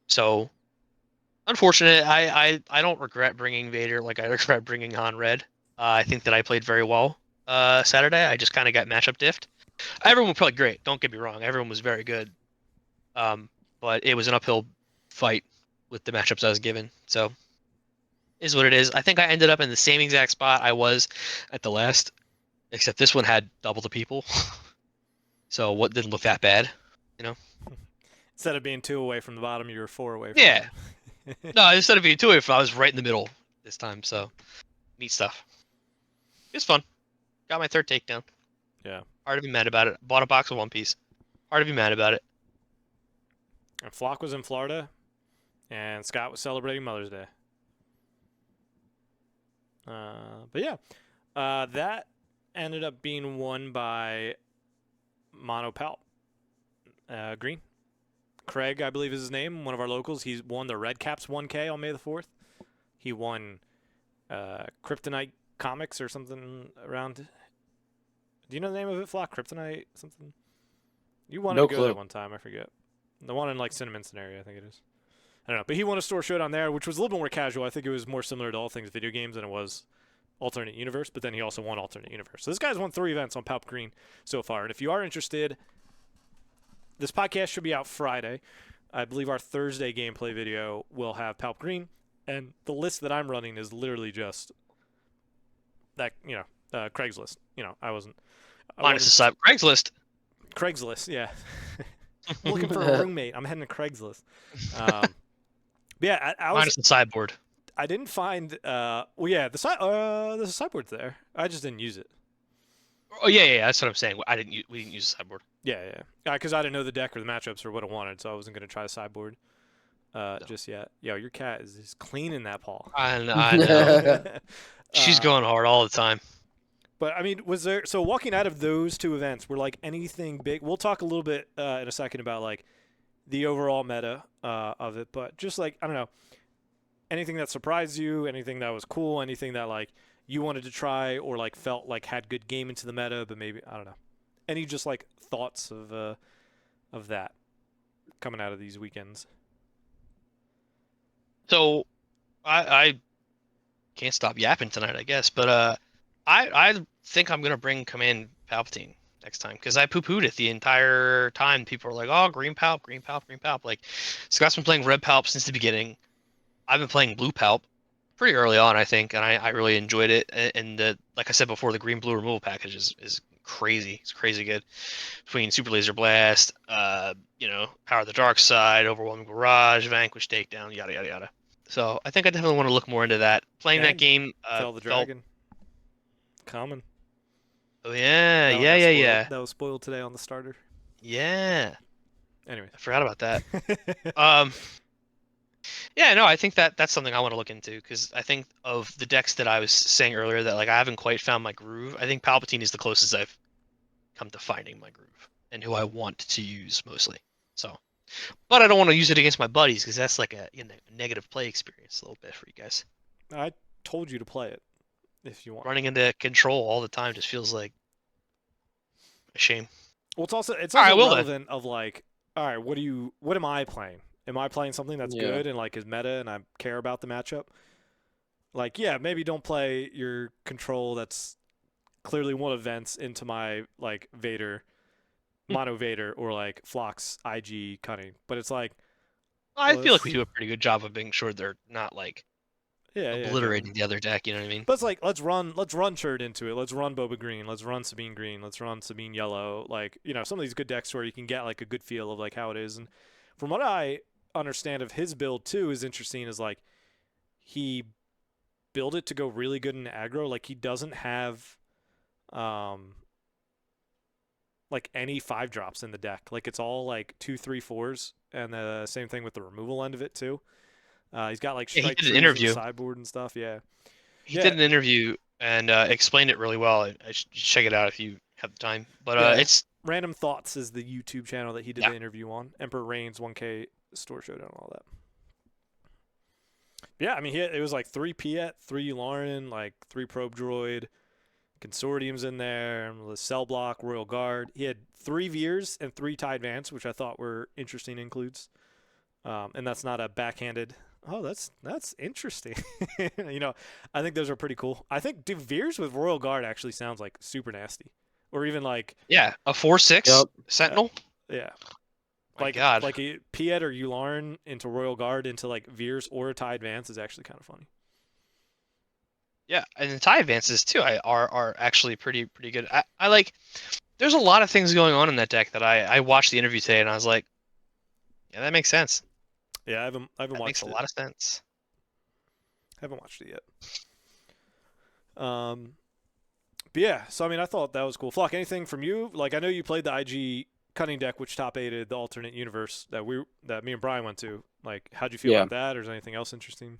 So unfortunate. I don't regret bringing Vader like I regret bringing Han Red. I think that I played very well Saturday. I just kind of got matchup diffed. Everyone played great. Don't get me wrong. Everyone was very good. Um, but it was an uphill fight with the matchups I was given. So is what it is. I think I ended up in the same exact spot I was at the last, except this one had double the people. So what didn't look that bad, you know? Instead of being 2 away from the bottom, you were 4 away from Yeah. them. No, instead of being 2 if I was right in the middle this time. So neat stuff. It's fun. Got my third takedown. Yeah. Hard to be mad about it. Bought a box of One Piece. Hard to be mad about it. And Flock was in Florida, and Scott was celebrating Mother's Day. But yeah, that ended up being won by Mono Palp. Green. Craig, I believe is his name, one of our locals. He's won the Red Caps 1K on May the 4th. He won Kryptonite Comics or something around. Do you know the name of it, Flock? Kryptonite something? You wanted No to go there clue. one time, I forget. The one in like Cinnaminson area, I think it is. I don't know. But he won a Store Showdown there, which was a little bit more casual. I think it was more similar to all things video games than it was alternate universe, but then he also won alternate universe. So this guy's won 3 events on Palp Green so far. And if you are interested, this podcast should be out Friday. I believe our Thursday gameplay video will have Palp Green, and the list that I'm running is literally just that, Craigslist. I wasn't Minus the side Craigslist. Craigslist, yeah. I'm looking for a roommate. I'm heading to Craigslist. But yeah, Minus the sideboard. I didn't find. The there's a sideboard there. I just didn't use it. Oh yeah. That's what I'm saying. We didn't use the sideboard. Yeah. Because I didn't know the deck or the matchups or what I wanted, so I wasn't gonna try the sideboard just yet. Yo, your cat is cleaning that paw. I know. She's going hard all the time. But I mean, was there walking out of those 2 events, were like anything big? We'll talk a little bit in a second about like the overall meta of it, but just like I don't know, anything that surprised you, anything that was cool, anything that like you wanted to try or like felt like had good game into the meta, but maybe I don't know, any just like thoughts of that coming out of these weekends. So, I can't stop yapping tonight, I guess. But I think I'm gonna bring Command Palpatine next time because I poo-pooed it the entire time. People were like, "Oh, Green Palp, Green Palp, Green Palp." Like, Scott's been playing Red Palp since the beginning. I've been playing Blue Palp pretty early on, I think, and I really enjoyed it. And like I said before, the Green Blue removal package is crazy. It's crazy good between Super Laser Blast, Power of the Dark Side, Overwhelming Barrage, Vanquish Takedown, yada yada yada. So I think I definitely want to look more into that. Playing that And game, Fell the Dragon. Common. Oh yeah, That yeah, got yeah, spoiled. yeah. That was spoiled today on the starter. Yeah. Anyway. I forgot about that. Yeah, no, I think that's something I want to look into because I think of the decks that I was saying earlier that like I haven't quite found my groove. I think Palpatine is the closest I've come to finding my groove and who I want to use mostly. So, but I don't want to use it against my buddies because that's like a negative play experience a little bit for you guys. I told you to play it if you want. Running into control all the time just feels like a shame. Well, it's also right, well relevant of like, all right, what am I playing? Am I playing something that's good and like is meta and I care about the matchup? Like, yeah, maybe don't play your control that's clearly one events into my like Vader, Mono Vader, or like Flock's IG cunning. But it's like, I feel like we do a pretty good job of being sure they're not like yeah, obliterating the other deck. You know what I mean? But it's like let's run Churd into it. Let's run Boba Green. Let's run Sabine Green. Let's run Sabine Yellow. Like some of these good decks where you can get like a good feel of like how it is. And from what I understand of his build too is interesting is like he built it to go really good in aggro. Like he doesn't have like any 5-drops in the deck. Like it's all like 2, 3, 4s, and the same thing with the removal end of it too. He's got like strike he did an interview sideboard and stuff. Yeah, he did an interview and explained it really well. I should check it out if you have the time. But it's Random Thoughts is the YouTube channel that he did the interview on. Emperor Reigns 1K Store Showdown and all that. But yeah, I mean it was like 3 Piet, 3 Lauren, like 3 Probe Droid, Consortium's in there, the Cell Block, Royal Guard. He had 3 Veers and 3 Tide Vance, which I thought were interesting includes. And that's not a backhanded. Oh, that's interesting. I think those are pretty cool. I think Veers with Royal Guard actually sounds like super nasty, or even like a 4/6 Sentinel. Yeah, My God. like a Piet or Yularen into Royal Guard into like Veers or a Tide Vance is actually kind of funny. Yeah, and the Tide Advances too are actually pretty good. I like. There's a lot of things going on in that deck that I watched the interview today and I was like, yeah, that makes sense. Yeah, I haven't watched it. Makes a lot of sense. I haven't watched it yet. But yeah, so I mean, I thought that was cool. Flock, anything from you? Like, I know you played the IG cunning deck, which top 8'd the alternate universe that me and Brian went to. Like, how'd you feel about that, or is there anything else interesting?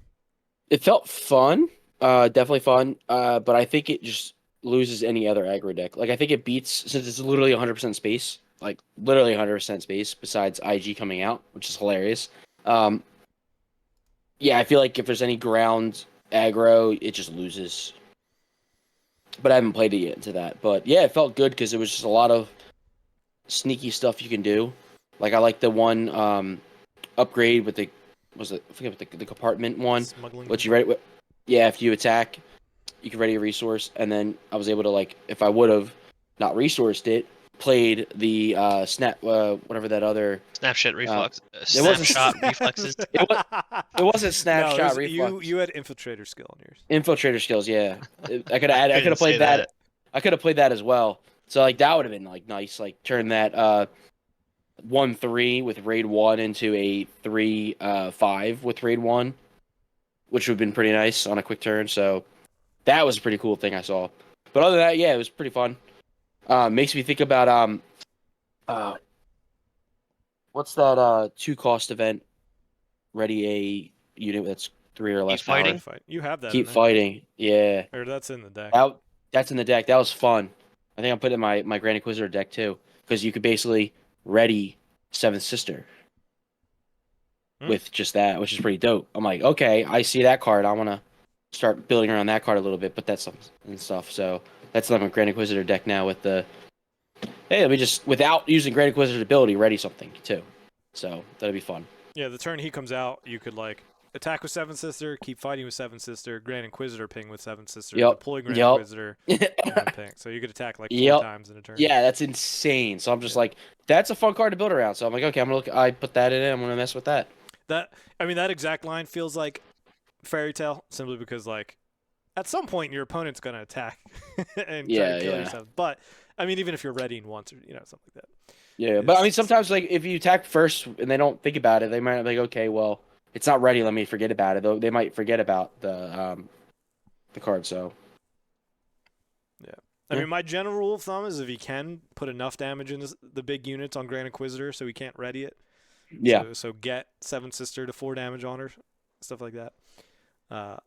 It felt fun, definitely fun. But I think it just loses any other aggro deck. Like, I think it beats since it's literally 100% space. like literally 100% space besides IG coming out, which is hilarious. Um, yeah, I feel like if there's any ground aggro, it just loses. But I haven't played it yet into that. But yeah, it felt good because it was just a lot of sneaky stuff you can do. Like I like the one upgrade with the I forget what the compartment one. Smuggling. What you ready? Yeah, if you attack, you can ready a resource, and then I was able to like if I would have not resourced it, played the snap whatever that other Snapshot reflex. it wasn't- Snapshot reflexes. it wasn't snapshot No, reflex. you had infiltrator skill on yours. Infiltrator skills, yeah. I could I have couldn't played say that. that. I could have played that as well. So like that would have been like nice. Like turn that 1-3 with raid 1 into a 3-5 with raid 1, which would have been pretty nice on a quick turn. So that was a pretty cool thing I saw. But other than that, yeah, it was pretty fun. Makes me think about what's that 2 cost event? Ready a unit that's 3 or less fighting? power. Fight. You have that. Keep in there. fighting. Yeah. Or that's in the deck. That's in the deck. That was fun. I think I'm putting in my Grand Inquisitor deck too, because you could basically ready Seventh Sister with just that, which is pretty dope. I'm like, okay, I see that card. I want to start building around that card a little bit, but that's some and stuff. So that's my Grand Inquisitor deck now with the. Hey, let me just without using Grand Inquisitor's ability, ready something too. So that'll be fun. Yeah, the turn he comes out, you could like attack with Seven Sister, keep fighting with Seven Sister, Grand Inquisitor ping with Seven Sister, Yep. deploy Grand Yep. Inquisitor, and then ping. So you could attack like 4 Yep. times in a turn. Yeah, that's insane. So I'm just like, that's a fun card to build around. So I'm like, okay, I'm gonna look. I put that in it. I'm gonna mess with that. That that exact line feels like Fairy Tale simply because like at some point your opponent's gonna attack and try Yeah, to kill yeah. yourself. But I mean, even if you're readying once or something like that. Yeah, but I mean, It's- sometimes like if you attack first and they don't think about it, they might be like, okay, well, it's not ready. Let me forget about it. Though they might forget about the card. So I Yeah. mean, my general rule of thumb is if he can put enough damage in the big units on Grand Inquisitor, so he can't ready it. yeah, So get Seven Sister to 4 damage on her, stuff like that. But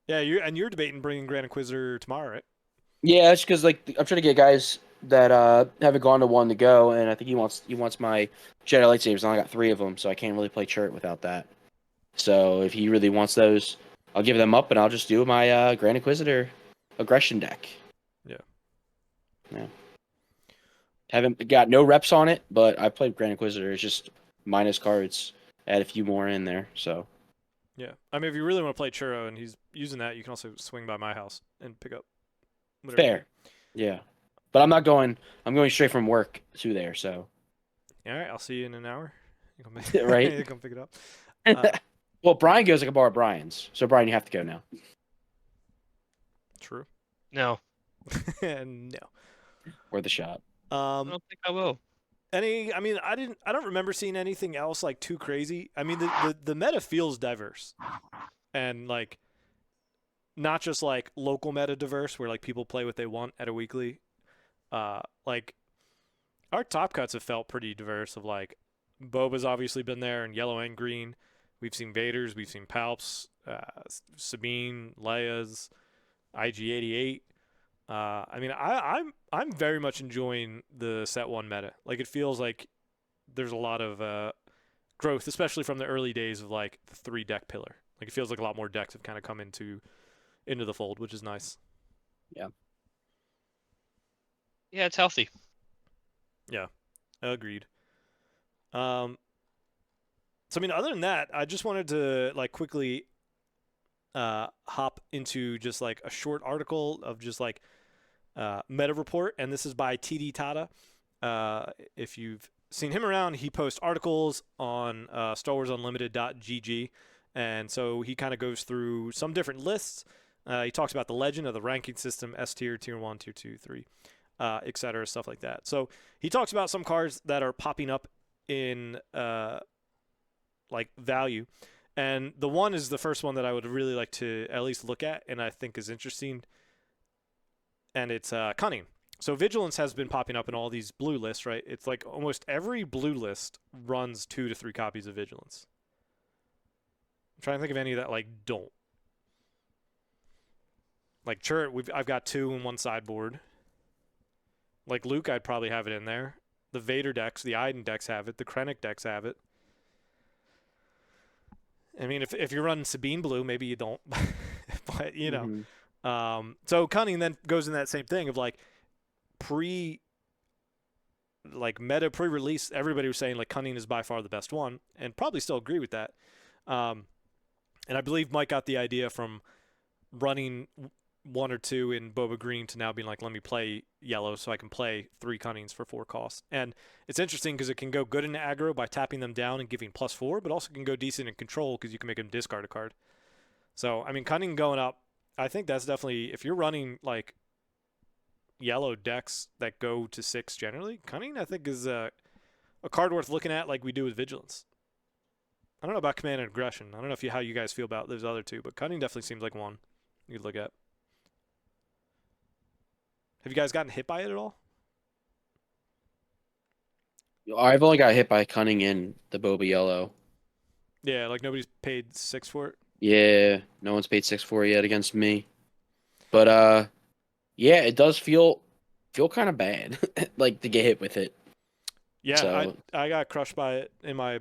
yeah. You're debating bringing Grand Inquisitor tomorrow, right? yeah. That's because like I'm trying to get guys that haven't gone to 1 to go, and I think he wants my Jedi lightsabers. And I got 3 of them, so I can't really play Chert without that. So if he really wants those, I'll give them up, and I'll just do my Grand Inquisitor aggression deck. Yeah. Haven't got no reps on it, but I played Grand Inquisitor. It's just minus cards. Add a few more in there. So Yeah. I mean, if you really want to play Churro and he's using that, you can also swing by my house and pick up. Whatever. fair. Yeah. But I'm not going. I'm going straight from work to there. So All right. I'll see you in an hour. You come Right. you come pick it up. well, Brian goes. I can borrow Brian's. So Brian, you have to go now. True. No, No. Or the shop. I don't think I will. I mean, I don't remember seeing anything else like too crazy. I mean, the meta feels diverse, and like not just like local meta diverse where like people play what they want at a weekly. Like our top cuts have felt pretty diverse. Of like Boba's obviously been there in yellow and green. We've seen Vader's, we've seen Palps, Sabine, Leia's, IG88. I mean, I'm very much enjoying the set 1 meta. Like, it feels like there's a lot of growth, especially from the early days of like the 3 deck pillar. Like, it feels like a lot more decks have kind of come into the fold, which is nice. Yeah, it's healthy. Yeah, agreed. So I mean, other than that, I just wanted to like quickly hop into just like a short article of just like meta report, and this is by TD Tata. If you've seen him around, he posts articles on StarWarsUnlimited.gg, and so he kind of goes through some different lists. He talks about the legend of the ranking system, S tier, tier 1, tier 2, 3, etc., stuff like that. So he talks about some cards that are popping up in like value. And the one is the first one that I would really like to at least look at and I think is interesting. And it's Cunning. So Vigilance has been popping up in all these blue lists, right? It's like almost every blue list runs 2 to 3 copies of Vigilance. I'm trying to think of any that like don't. Like Church, I've got 2 in one sideboard. Like Luke, I'd probably have it in there. The Vader decks, the Iden decks have it. The Krennic decks have it. I mean, if you're running Sabine Blue, maybe you don't. But, you know. So Cunning then goes in that same thing of like meta pre-release, everybody was saying like Cunning is by far the best one, and probably still agree with that. And I believe Mike got the idea from running one or two in Boba Green to now being like, let me play yellow so I can play 3 Cunnings for 4 costs. And it's interesting because it can go good in aggro by tapping them down and giving +4, but also can go decent in control because you can make them discard a card. So, I mean, Cunning going up, I think that's definitely, if you're running like yellow decks that go to 6 generally, Cunning I think is a card worth looking at like we do with Vigilance. I don't know about Command and Aggression. I don't know how you guys feel about those other two, but Cunning definitely seems like one you could look at. Have you guys gotten hit by it at all? I've only got hit by Cunning in the Boba Yellow. Yeah, like nobody's paid 6 for it. Yeah, no one's paid 6 for it yet against me. But yeah, it does feel kind of bad, like to get hit with it. Yeah, So I got crushed by it in my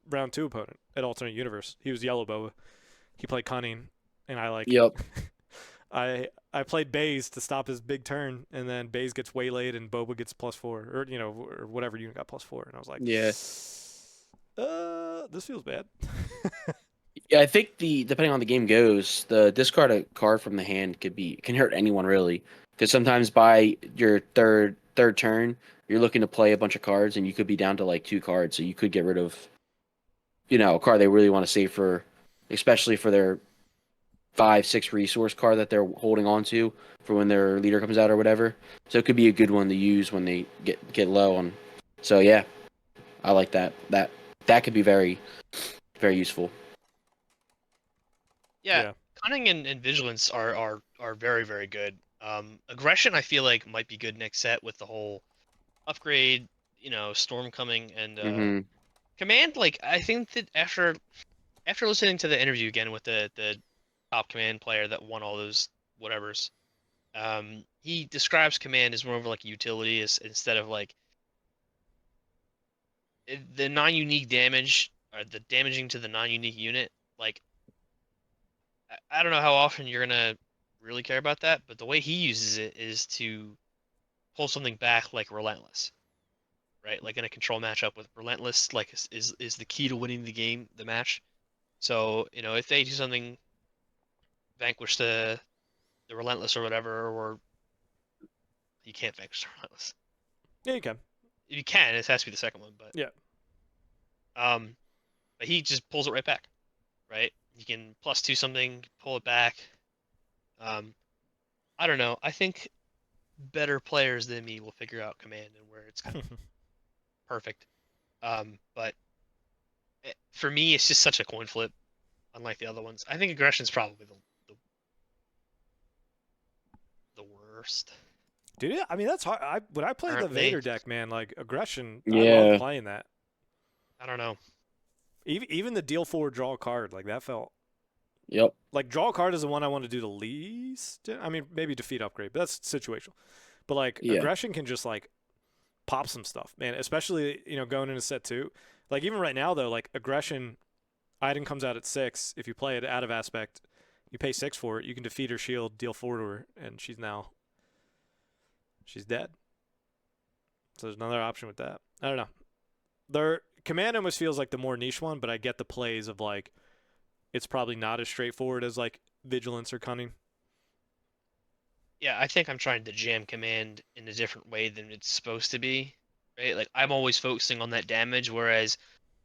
round 2 opponent at Alternate Universe. He was yellow Boba. He played Cunning, and I like. Yep. I played Baze to stop his big turn, and then Baze gets waylaid, and Boba gets +4, or or whatever unit got +4, and I was like, Yeah. This feels bad. Yeah, I think depending on the game goes, the discard a card from the hand can hurt anyone really. Because sometimes by your third turn, you're looking to play a bunch of cards, and you could be down to like 2 cards, so you could get rid of, a card they really want to save for, especially for their 5-6 resource card that they're holding on to for when their leader comes out or whatever. So it could be a good one to use when they get low on. So yeah, I like that. That could be very, very useful. Yeah. Cunning and Vigilance are very, very good. Aggression, I feel like, might be good next set with the whole upgrade, Storm coming, and Command. Like, I think that after listening to the interview again with the top Command player that won all those whatevers, he describes Command as more of like a utility instead of like the non-unique damage or the damaging to the non-unique unit. Like, I don't know how often you're gonna really care about that, but the way he uses it is to pull something back like Relentless, right? Like in a control matchup with Relentless, like is the key to winning the match. So if they do something, vanquish the Relentless or whatever, or you can't vanquish the Relentless. Yeah, you can. You can. It has to be the second one, but yeah. But he just pulls it right back, right? You can +2 something, pull it back. I don't know. I think better players than me will figure out Command and where it's kind of perfect. But for me, it's just such a coin flip, unlike the other ones. I think Aggression's probably the worst. Dude, I mean that's hard. When I played the Currently. Vader deck, man, like Aggression, I Yeah. love playing that. I don't know. Even the deal 4 draw a card, like that felt. Yep. Like draw a card is the one I want to do the least. I mean, maybe defeat upgrade, but that's situational. But like Yeah. Aggression can just like pop some stuff, man. Especially going into set 2. Like even right now though, like Aggression, item comes out at 6. If you play it out of aspect, you pay 6 for it. You can defeat her shield, deal 4 to her, and she's dead. So there's another option with that. I don't know. Command almost feels like the more niche one, but I get the plays of like it's probably not as straightforward as like Vigilance or Cunning. Yeah, I think I'm trying to jam Command in a different way than it's supposed to be, right? Like I'm always focusing on that damage, whereas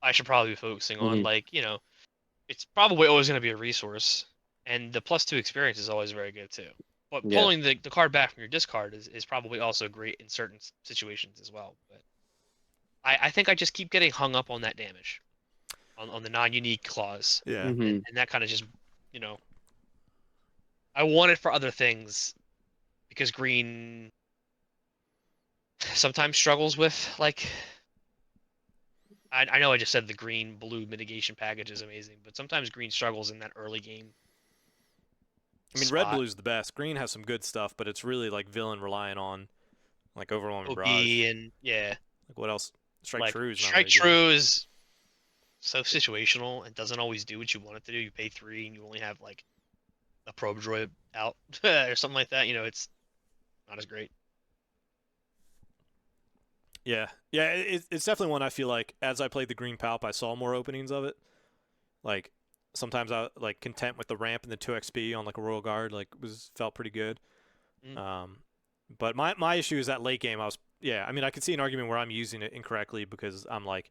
I should probably be focusing on like it's probably always going to be a resource, and the +2 experience is always very good too. But Yeah. pulling the card back from your discard is probably also great in certain situations as well. But I think I just keep getting hung up on that damage, on the non-unique clause. Yeah. And that kind of just, I want it for other things because green sometimes struggles with like. I know I just said the green blue mitigation package is amazing, but sometimes green struggles in that early game. I mean, red blue's the best. Green has some good stuff, but it's really like villain relying on like overwhelming OB barrage. and yeah. Like what else? Strike Like True is not Strike very good. True is so situational and doesn't always do what you want it to do. You pay 3 and you only have like a probe droid out or something like that. It's not as great. Yeah, yeah, it's definitely one I feel like as I played the Green Palp, I saw more openings of it. Like sometimes I like content with the ramp and the 2 XP on like a Royal Guard, like was felt pretty good. Mm. Um, but my issue is that late game I was I mean I could see an argument where I'm using it incorrectly because I'm like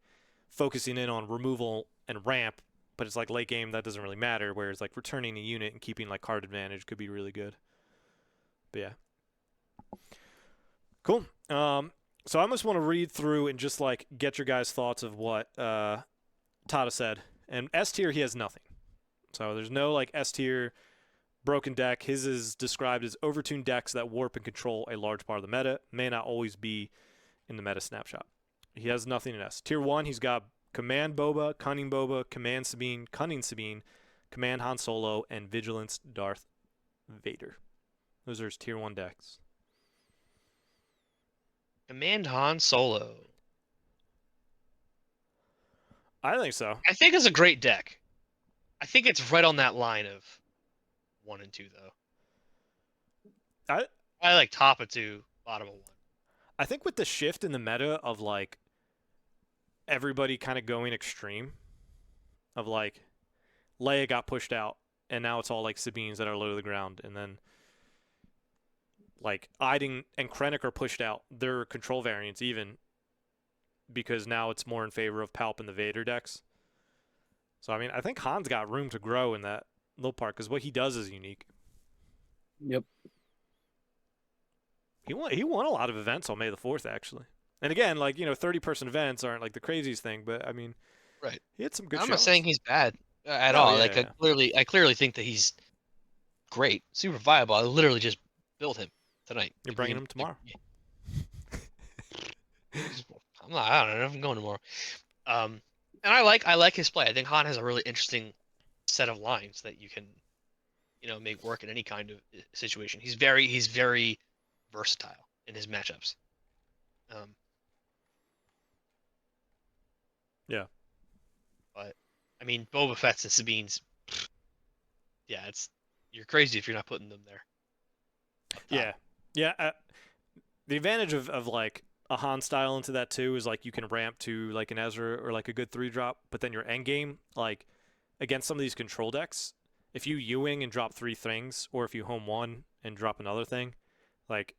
focusing in on removal and ramp, but it's like late game that doesn't really matter. Whereas like returning a unit and keeping like card advantage could be really good. But yeah, cool. So I almost want to read through and just like get your guys' thoughts of what Tada said. And S tier he has nothing. So there's no like S tier broken deck. His is described as overtuned decks that warp and control a large part of the meta. May not always be in the meta snapshot. He has nothing in S. Tier 1, he's got Command Boba, Cunning Boba, Command Sabine, Cunning Sabine, Command Han Solo, and Vigilance Darth Vader. Those are his Tier 1 decks. Command Han Solo. I think so. I think it's a great deck. I think it's right on that line of 1 and 2 though. I like top of 2, bottom of 1. I think with the shift in the meta of like everybody kind of going extreme, of like Leia got pushed out, and now it's all like Sabines that are low to the ground, and then like Iden and Krennic are pushed out. Their control variants even because now it's more in favor of Palp and the Vader decks. So I mean, I think Han's got room to grow in that little part because what he does is unique. Yep. He won a lot of events on May the 4th actually. And again, like 30-person events aren't like the craziest thing, but I mean, Right. he had some good. I'm shows. not saying he's bad at No, all. yeah, Like yeah. I clearly think that he's great, super viable. I literally just built him tonight. You're bringing him tomorrow. I don't know. I'm going tomorrow. And I like his play. I think Han has a really interesting set of lines that you can, make work in any kind of situation. He's very versatile in his matchups. Yeah. But I mean, Boba Fett's and Sabine's. Yeah, you're crazy if you're not putting them there. Yeah. Yeah. The advantage of like a Han style into that too is like you can ramp to like an Ezra or like a good 3-drop, but then your end game, like against some of these control decks, if you U-wing and drop 3 things, or if you home 1 and drop another thing, like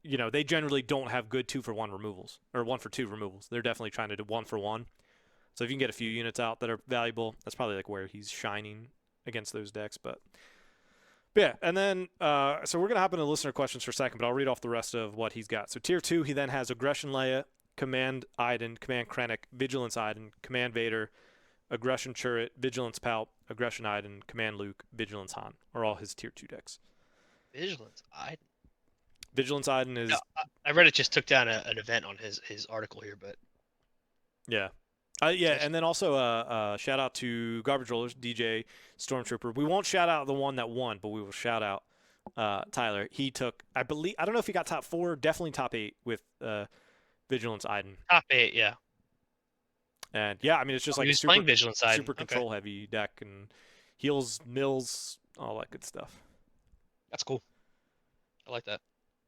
they generally don't have good 2-for-1 removals or 1-for-2 removals. They're definitely trying to do 1-for-1. So if you can get a few units out that are valuable, that's probably like where he's shining against those decks. But yeah, and then so we're gonna hop into listener questions for a second, but I'll read off the rest of what he's got. So tier 2, he then has Aggression Leia, Command Iden, Command Krennic, Vigilance Iden, Command Vader, Aggression Chirrut, Vigilance Palp, Aggression Iden, Command Luke, Vigilance Han are all his tier 2 decks. Vigilance Iden. Vigilance Iden is. I read it just took down an event on his article here, but Yeah. Yeah, and then also shout out to Garbage Rollers, DJ, Stormtrooper. We won't shout out the one that won, but we will shout out Tyler. He took, I don't know if he got top 4, definitely top 8 with Vigilance Iden. Top 8, yeah. And yeah, I mean it's just like a super, Vigilance Iden. Super control heavy deck and heals, mills, all that good stuff. That's cool. I like that.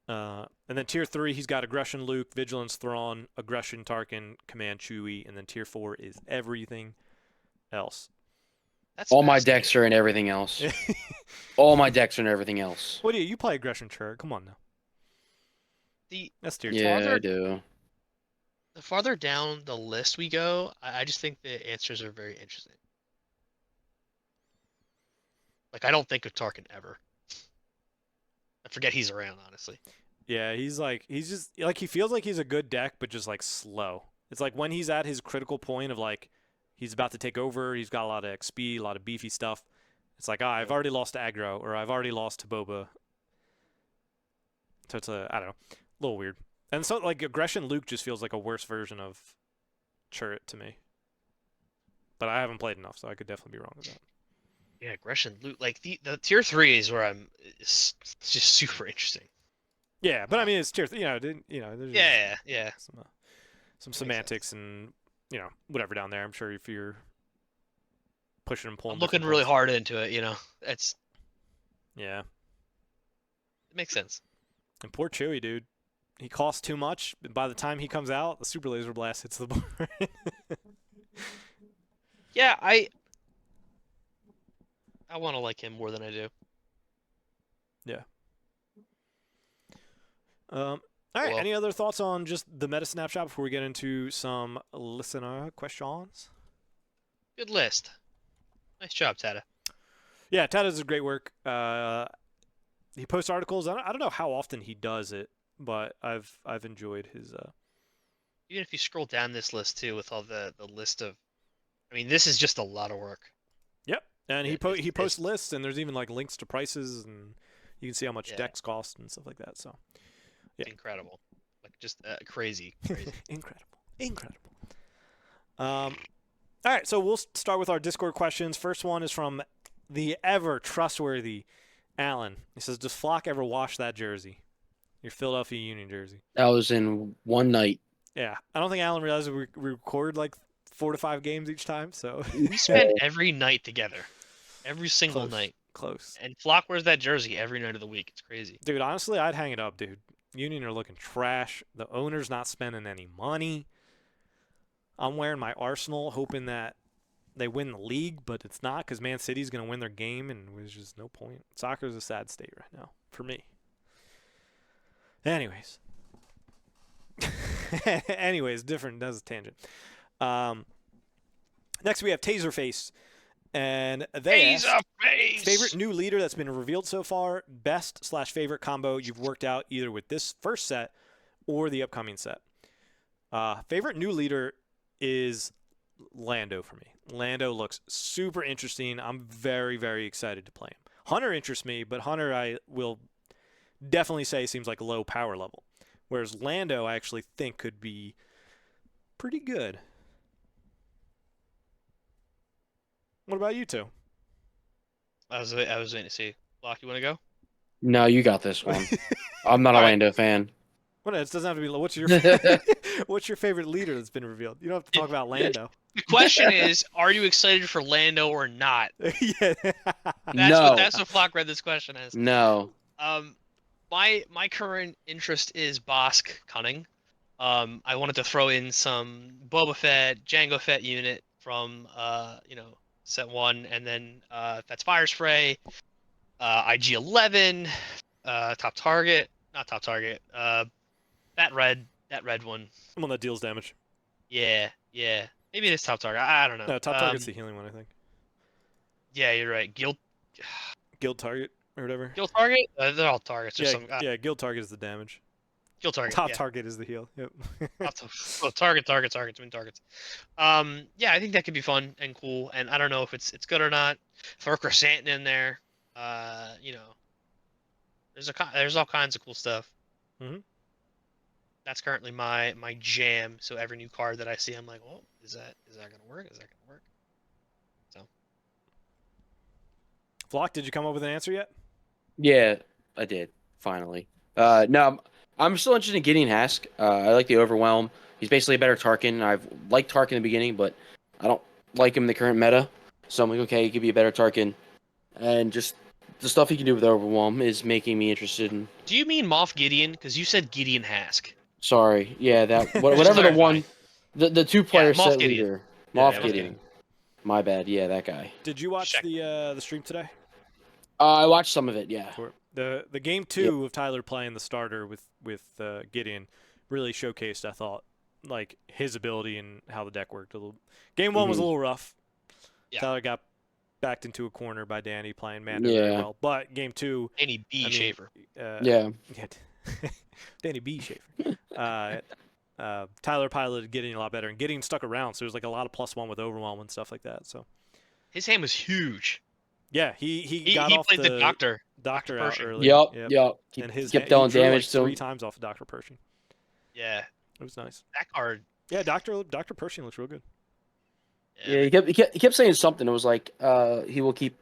And then tier 3, he's got Aggression Luke, Vigilance Thrawn, Aggression Tarkin, Command Chewie, and then tier 4 is everything else. All my decks are in everything else. All my decks are in everything else. What do you play Aggression Chirrut? Come on now. That's tier 2. Yeah, I do. The farther down the list we go, I just think the answers are very interesting. Like I don't think of Tarkin ever. I forget he's around, honestly. Yeah, he's just like he feels like he's a good deck, but just like slow. It's like when he's at his critical point of like he's about to take over, he's got a lot of XP, a lot of beefy stuff. It's like, I've already lost to aggro, or I've already lost to Boba. So it's I don't know, a little weird. And so like Aggression Luke just feels like a worse version of Chirrut to me. But I haven't played enough, so I could definitely be wrong with that. Yeah, Aggression Luke, like the tier 3 is where it's just super interesting. Yeah, but I mean it's tier 3, there's Yeah. some some semantics and whatever down there. I'm sure if you're pushing and pulling. I'm looking different really buttons. hard into it. It Yeah. makes sense. And poor Chewie, dude. He costs too much. By the time he comes out, the Super Laser Blast hits the board. Yeah, I want to like him more than I do. All right. Well. Any other thoughts on just the meta snapshot before we get into some listener questions? Good list. Nice job, Tata. Yeah, Ted does great work. He posts articles. I don't know how often he does it, but I've enjoyed his. Even if you scroll down this list too, with all the list of, I mean, this is just a lot of work. Yep, and he It's- posts lists, and there's even like links to prices, and you can see how much Yeah. decks cost and stuff like that. So It's incredible, like just crazy. incredible. All right, so we'll start with our Discord questions. First one is from the ever trustworthy Alan. He says, "Does Flock ever wash that jersey? Your Philadelphia Union jersey?" That was in one night. Yeah, I don't think Alan realizes we record like 4 to 5 games each time, so We spend every night together, every single Close. night. close. And Flock wears that jersey every night of the week. It's crazy. Dude, honestly, I'd hang it up, dude. Union are looking trash. The owner's not spending any money. I'm wearing my Arsenal, hoping that they win the league, but it's not because Man City's going to win their game, and there's just no point. Soccer's a sad state right now for me. Anyways. Different. That's a tangent. Next, we have Taserface. And they asked, Face. favorite new leader that's been revealed so far, best/favorite combo you've worked out either with this first set or the upcoming set. Favorite new leader is Lando for me. Lando looks super interesting. I'm very, very excited to play him. Hunter interests me, but Hunter I will definitely say seems like a low power level. Whereas Lando I actually think could be pretty good. What about you two? I was waiting to see. Flock, you want to go? No, you got this one. I'm not a All right. Lando fan. Well, it doesn't have to be. What's your favorite leader that's been revealed? You don't have to talk about Lando. The question is, are you excited for Lando or not? Yeah. That's what Flock read this question as. No. My current interest is Bosk Cunning. I wanted to throw in some Boba Fett, Jango Fett unit from set 1, and then that's Fire Spray, IG-11, top target, not top target, that red one. One that deals damage. Yeah. Maybe it is top target. I don't know. No, top target's the healing one, I think. Yeah, you're right. Guild Target or whatever. target. They're all targets. Or Yeah, guild target is the damage. Guild target. Top yeah. target is the heal. Yep. Target, twin targets. Yeah, I think that could be fun and cool, and I don't know if it's good or not. Throw Chrysanthemum in there. There's all kinds of cool stuff. Mhm. That's currently my jam. So every new card that I see, I'm like, oh, is that gonna work? Is that gonna work? So. Flock, did you come up with an answer yet? Yeah, I did. Finally. No, I'm still interested in Gideon Hask. I like the Overwhelm. He's basically a better Tarkin. I've liked Tarkin in the beginning, but I don't like him in the current meta. So I'm like, okay, he could be a better Tarkin. And just the stuff he can do with Overwhelm is making me interested in. Do you mean Moff Gideon? Because you said Gideon Hask. Sorry. Yeah, that whatever the one, the 2-player Moff set Gideon. leader. Yeah, Moff Moff Gideon. Gideon. My bad. Yeah, that guy. Did you watch Check. the stream today? I watched some of it. Yeah. The game 2 of Tyler playing the starter with Gideon really showcased, I thought, like his ability and how the deck worked a little. Game 1 was a little rough. Yeah. Tyler got backed into a corner by Danny playing Mando Yeah. very well. But game 2, Danny B. I mean, Shaver. Yeah. Danny B. Schaefer. Tyler piloted Gideon a lot better, and Gideon stuck around, so it was like a lot of +1 with Overwhelm and stuff like that. So His hand was huge. yeah, he got He off played the doctor. Doctor out Pershing. early. Yep. And his kept he dealing drew damage like to 3 him. times off of Dr. Pershing. Yeah, It was nice. that card. Yeah, Dr. Pershing looks real good. Yeah, he kept saying something. It was like he will keep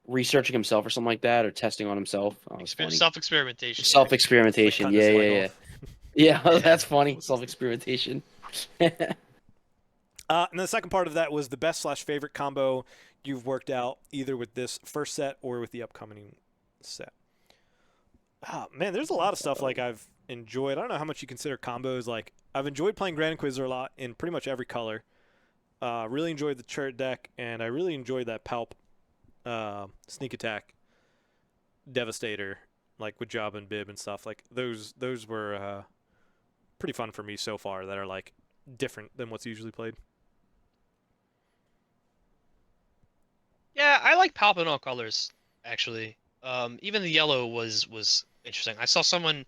researching himself or something like that, or testing on himself. Oh, it's funny. Self-experimentation. Self-experimentation. Cutting his leg Yeah. off. Yeah, Yeah. that's funny. Self-experimentation. And the second part of that was the best/favorite combo you've worked out either with this first set or with the upcoming set. Ah, man, there's a lot of stuff like I've enjoyed. I don't know how much you consider combos. Like I've enjoyed playing Grand Inquisitor a lot in pretty much every color. Really enjoyed the turret deck, and I really enjoyed that Palp sneak attack Devastator, like with Job and Bib and stuff. Like those were pretty fun for me so far. That are like different than what's usually played. Yeah, I like Palp in all colors, actually. Even the yellow was interesting. I saw someone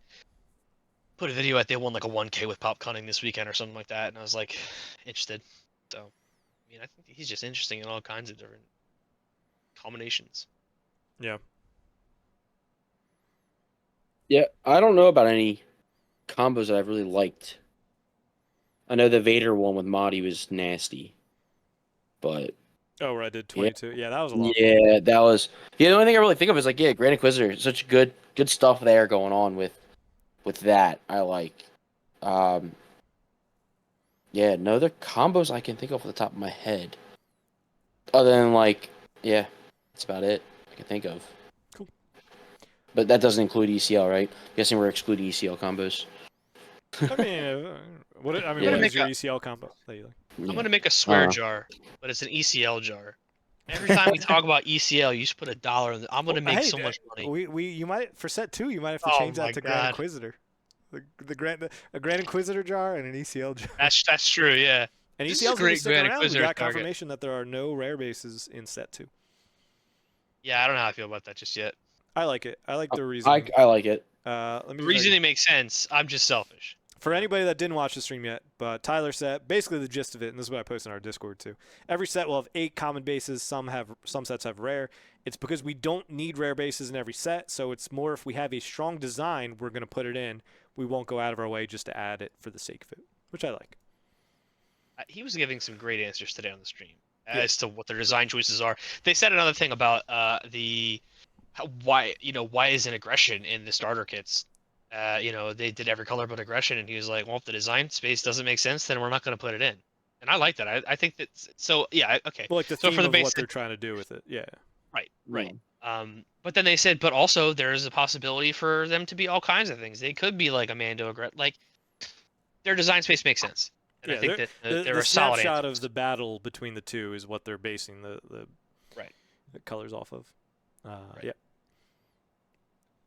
put a video at they won like a 1K with Palp Cunning this weekend or something like that, and I was like, interested. So, I mean, I think he's just interesting in all kinds of different combinations. Yeah. Yeah, I don't know about any combos that I've really liked. I know the Vader one with Madi was nasty, but Oh, where I did yeah, 22. Yeah, that was a lot of fun. yeah, that was the only thing I really think of is like Grand Inquisitor. Such good stuff there going on with that. I like. Um, yeah, no other combos I can think of off the top of my head, other than like, yeah, that's about it I can think of. Cool. But that doesn't include ECL, right? Guessing we're excluding ECL combos. I mean, I'm Yeah. gonna what is make your a ECL combo that you like? I'm Yeah. gonna make a swear Uh, jar, but it's an ECL jar. Every time we talk about ECL, you just put $1 in. I'm Well, gonna make hey, so much money. we you might for set 2 you might have to Oh change that my to Grand god, Inquisitor. A Grand Inquisitor jar and an ECL jar. that's true. Yeah, And this is a ECL's going to be great sticking Grand around. We Inquisitor got target. confirmation that there are no rare bases in set 2. Yeah, I don't know how I feel about that just yet. I like it. I like the I reasoning. I like it. Let me The see if I can reasoning makes sense. I'm just selfish. for anybody that didn't watch the stream yet, but Tyler said basically the gist of it, and this is what I posted in our Discord too. Every set will have 8 common bases. Some sets have rare. It's because we don't need rare bases in every set, so it's more if we have a strong design, we're going to put it in. We won't go out of our way just to add it for the sake of it, which I like. He was giving some great answers today on the stream Yeah. as to what their design choices are. They said another thing about why why isn't aggression in the starter kits? They did every color but aggression, and he was like, well, if the design space doesn't make sense, then we're not going to put it in. And I like that. I think that so yeah okay. Well, like the So theme for the of base, what they're trying to do with it. Yeah. right. But then they said, but also there is a possibility for them to be all kinds of things. They could be like a Mando like their design space makes sense. And I Yeah, think that they're the a solid snapshot answers. of the battle between the two is what they're basing Right. the colors off of. Right. Yeah.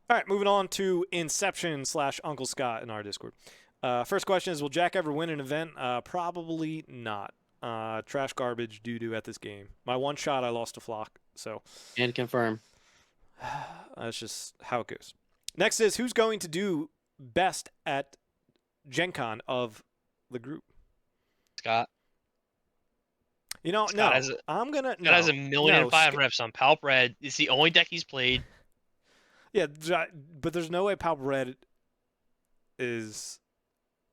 All right, moving on to Inception / Uncle Scott in our Discord. First question is, will Jack ever win an event? Probably not. Trash garbage doo-doo at this game. My one shot, I lost to Flock, so And confirm. that's just how it goes. Next is, who's going to do best at Gen Con of the group? Scott. No. I'm gonna. Scott has 1,000,005 reps on Palp Red. It's the only deck he's played. Yeah, but there's no way Palp Red is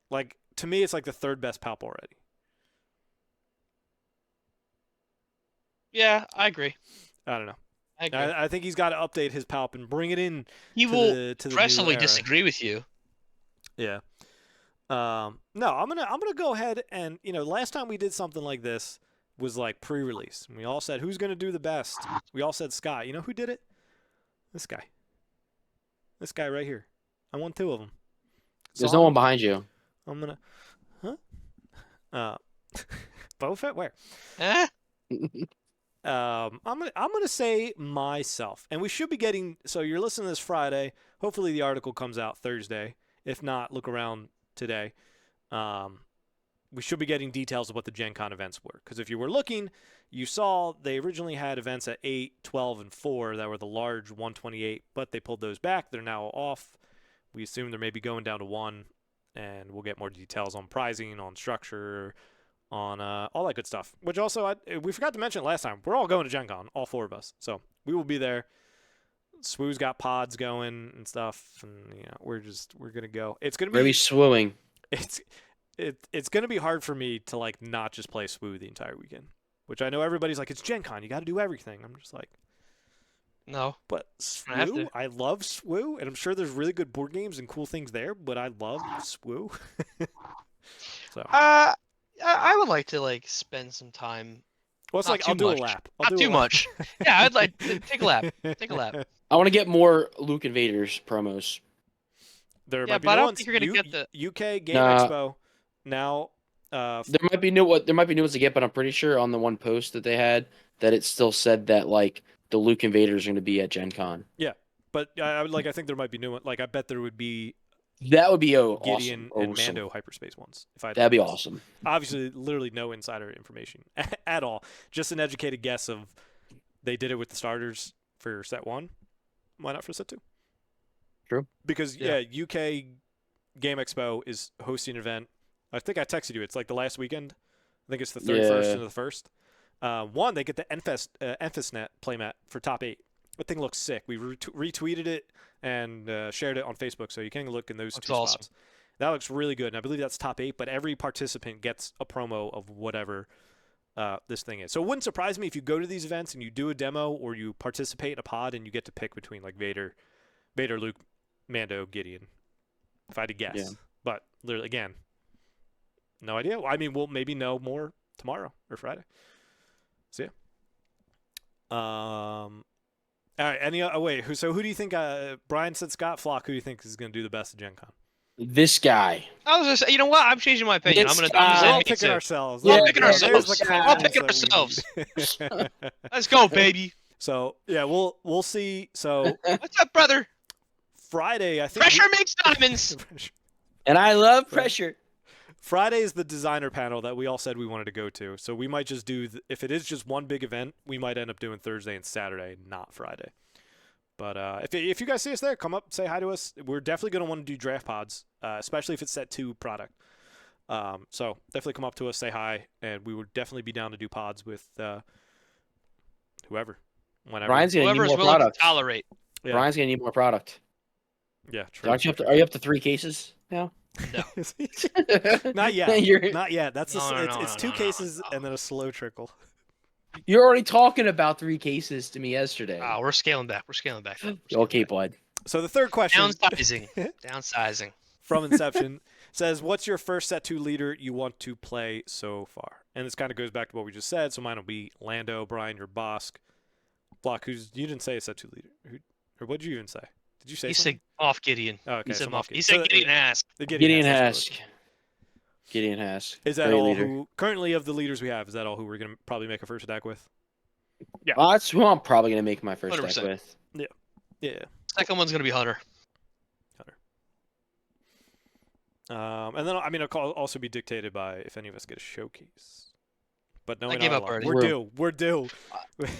like, to me, it's like the third best Palp already. Yeah, I agree. I don't know. I agree. I think he's got to update his Palp and bring it in. He to will the new aggressively era. disagree with you. Yeah. No, I'm gonna go ahead and last time we did something like this was like pre-release. We all said who's gonna do the best. We all said Scott. You know who did it? This guy. This guy right here. I won 2 of them. There's no one behind you. I'm gonna. Huh? Boba Fett? Where? Eh? I'm gonna say myself, and we should be getting. So you're listening to this Friday. Hopefully the article comes out Thursday. If not, look around today. We should be getting details of what the Gen Con events were. Because if you were looking, you saw they originally had events at 8, 12, and 4 that were the large 128, but they pulled those back. They're now off. We assume they're maybe going down to 1, and we'll get more details on pricing, on structure, on all that good stuff. Which also, we forgot to mention it last time. We're all going to Gen Con, all 4 of us. So we will be there. Swoo's got pods going and stuff, and we're gonna go. It's gonna be Maybe swooing. It's gonna be hard for me to like not just play Swoo the entire weekend, which I know everybody's like, it's Gen Con, you got to do everything. I'm just like, No. But I have SWU, to. I love SWU, and I'm sure there's really good board games and cool things there. But I love SWU. So, I would like to like spend some time. well, it's Not like too I'll do a much. lap. I'll Not do too a lap. much. Yeah, I'd like to take a lap. Take a lap. I want to get more Luke Invaders promos. There Yeah, might be but I new don't ones. think you're gonna get the. UK Game Nah. Expo now. There might be new ones to get, but I'm pretty sure on the one post that they had that it still said that like the Luke Invaders are going to be at Gen Con. But I would like. I think there might be new one. Like I bet there would be That would be Gideon awesome. and Mando hyperspace ones. If I had to That'd be guess. awesome. Obviously, literally no insider information at all. Just an educated guess of they did it with the starters for set 1. Why not for set 2? True. Because UK Game Expo is hosting an event. I think I texted you. It's like the last weekend. I think it's the 31st and the 1st. One, they get the Enfysnet playmat for top 8. That thing looks sick. We retweeted it and shared it on Facebook, so you can look in those Looks two awesome. spots. That looks really good, and I believe that's top 8. But every participant gets a promo of whatever this thing is. So it wouldn't surprise me if you go to these events and you do a demo or you participate in a pod and you get to pick between like Vader, Luke, Mando, Gideon. If I had to guess, Yeah. but literally again, no idea. I mean, we'll maybe know more tomorrow or Friday. So yeah. All right. Who do you think? Brian said Scott Flock. Who do you think is going to do the best at Gen Con? This guy. I was gonna say, you know what? I'm changing my opinion. This I'm guy- We're gonna all say picking pizza. ourselves. We're all There picking you go. There's ourselves. the We're all confidence picking that we ourselves. need. Let's go, baby. So yeah, we'll see. So What's up, brother? Friday, I think. Pressure makes diamonds. And I love pressure. Friday is the designer panel that we all said we wanted to go to. So we might just do, if it is just one big event, we might end up doing Thursday and Saturday, not Friday. But if you guys see us there, come up, say hi to us. We're definitely going to want to do draft pods, especially if it's set 2 product. So definitely come up to us, say hi, and we would definitely be down to do pods with whoever, whenever. Ryan's gonna need Whoever's more willing product. to tolerate. Yeah. Ryan's gonna need more product. Yeah, true. Aren't you up to, are you up to 3 cases now? Not yet. You're, Not yet. That's No, it's 2 no, cases no. and then a slow trickle. you're already talking about 3 cases to me yesterday. Oh, we're scaling back. We're scaling back. Okay, bud. So the third question Downsizing. Downsizing. from Inception says, "What's your first set 2 leader you want to play so far?" And this kind of goes back to what we just said. So mine will be Lando, Brian, your Bosk, Block. You didn't say a set 2 leader, or what did you even say? Did you say He something? said off Gideon. Oh, okay, He said so off. Moff He said So, Gideon ass. The Gideon Hask. Hask. Gideon Hask. Is that Great all leader. who currently of the leaders we have? Is that all who we're gonna probably make a first attack with? That's who I'm probably gonna make my first 100%. deck with. Yeah. Second one's gonna be Hunter. And then I mean it'll also be dictated by if any of us get a showcase. But no, I gave up already. We're due. We're due.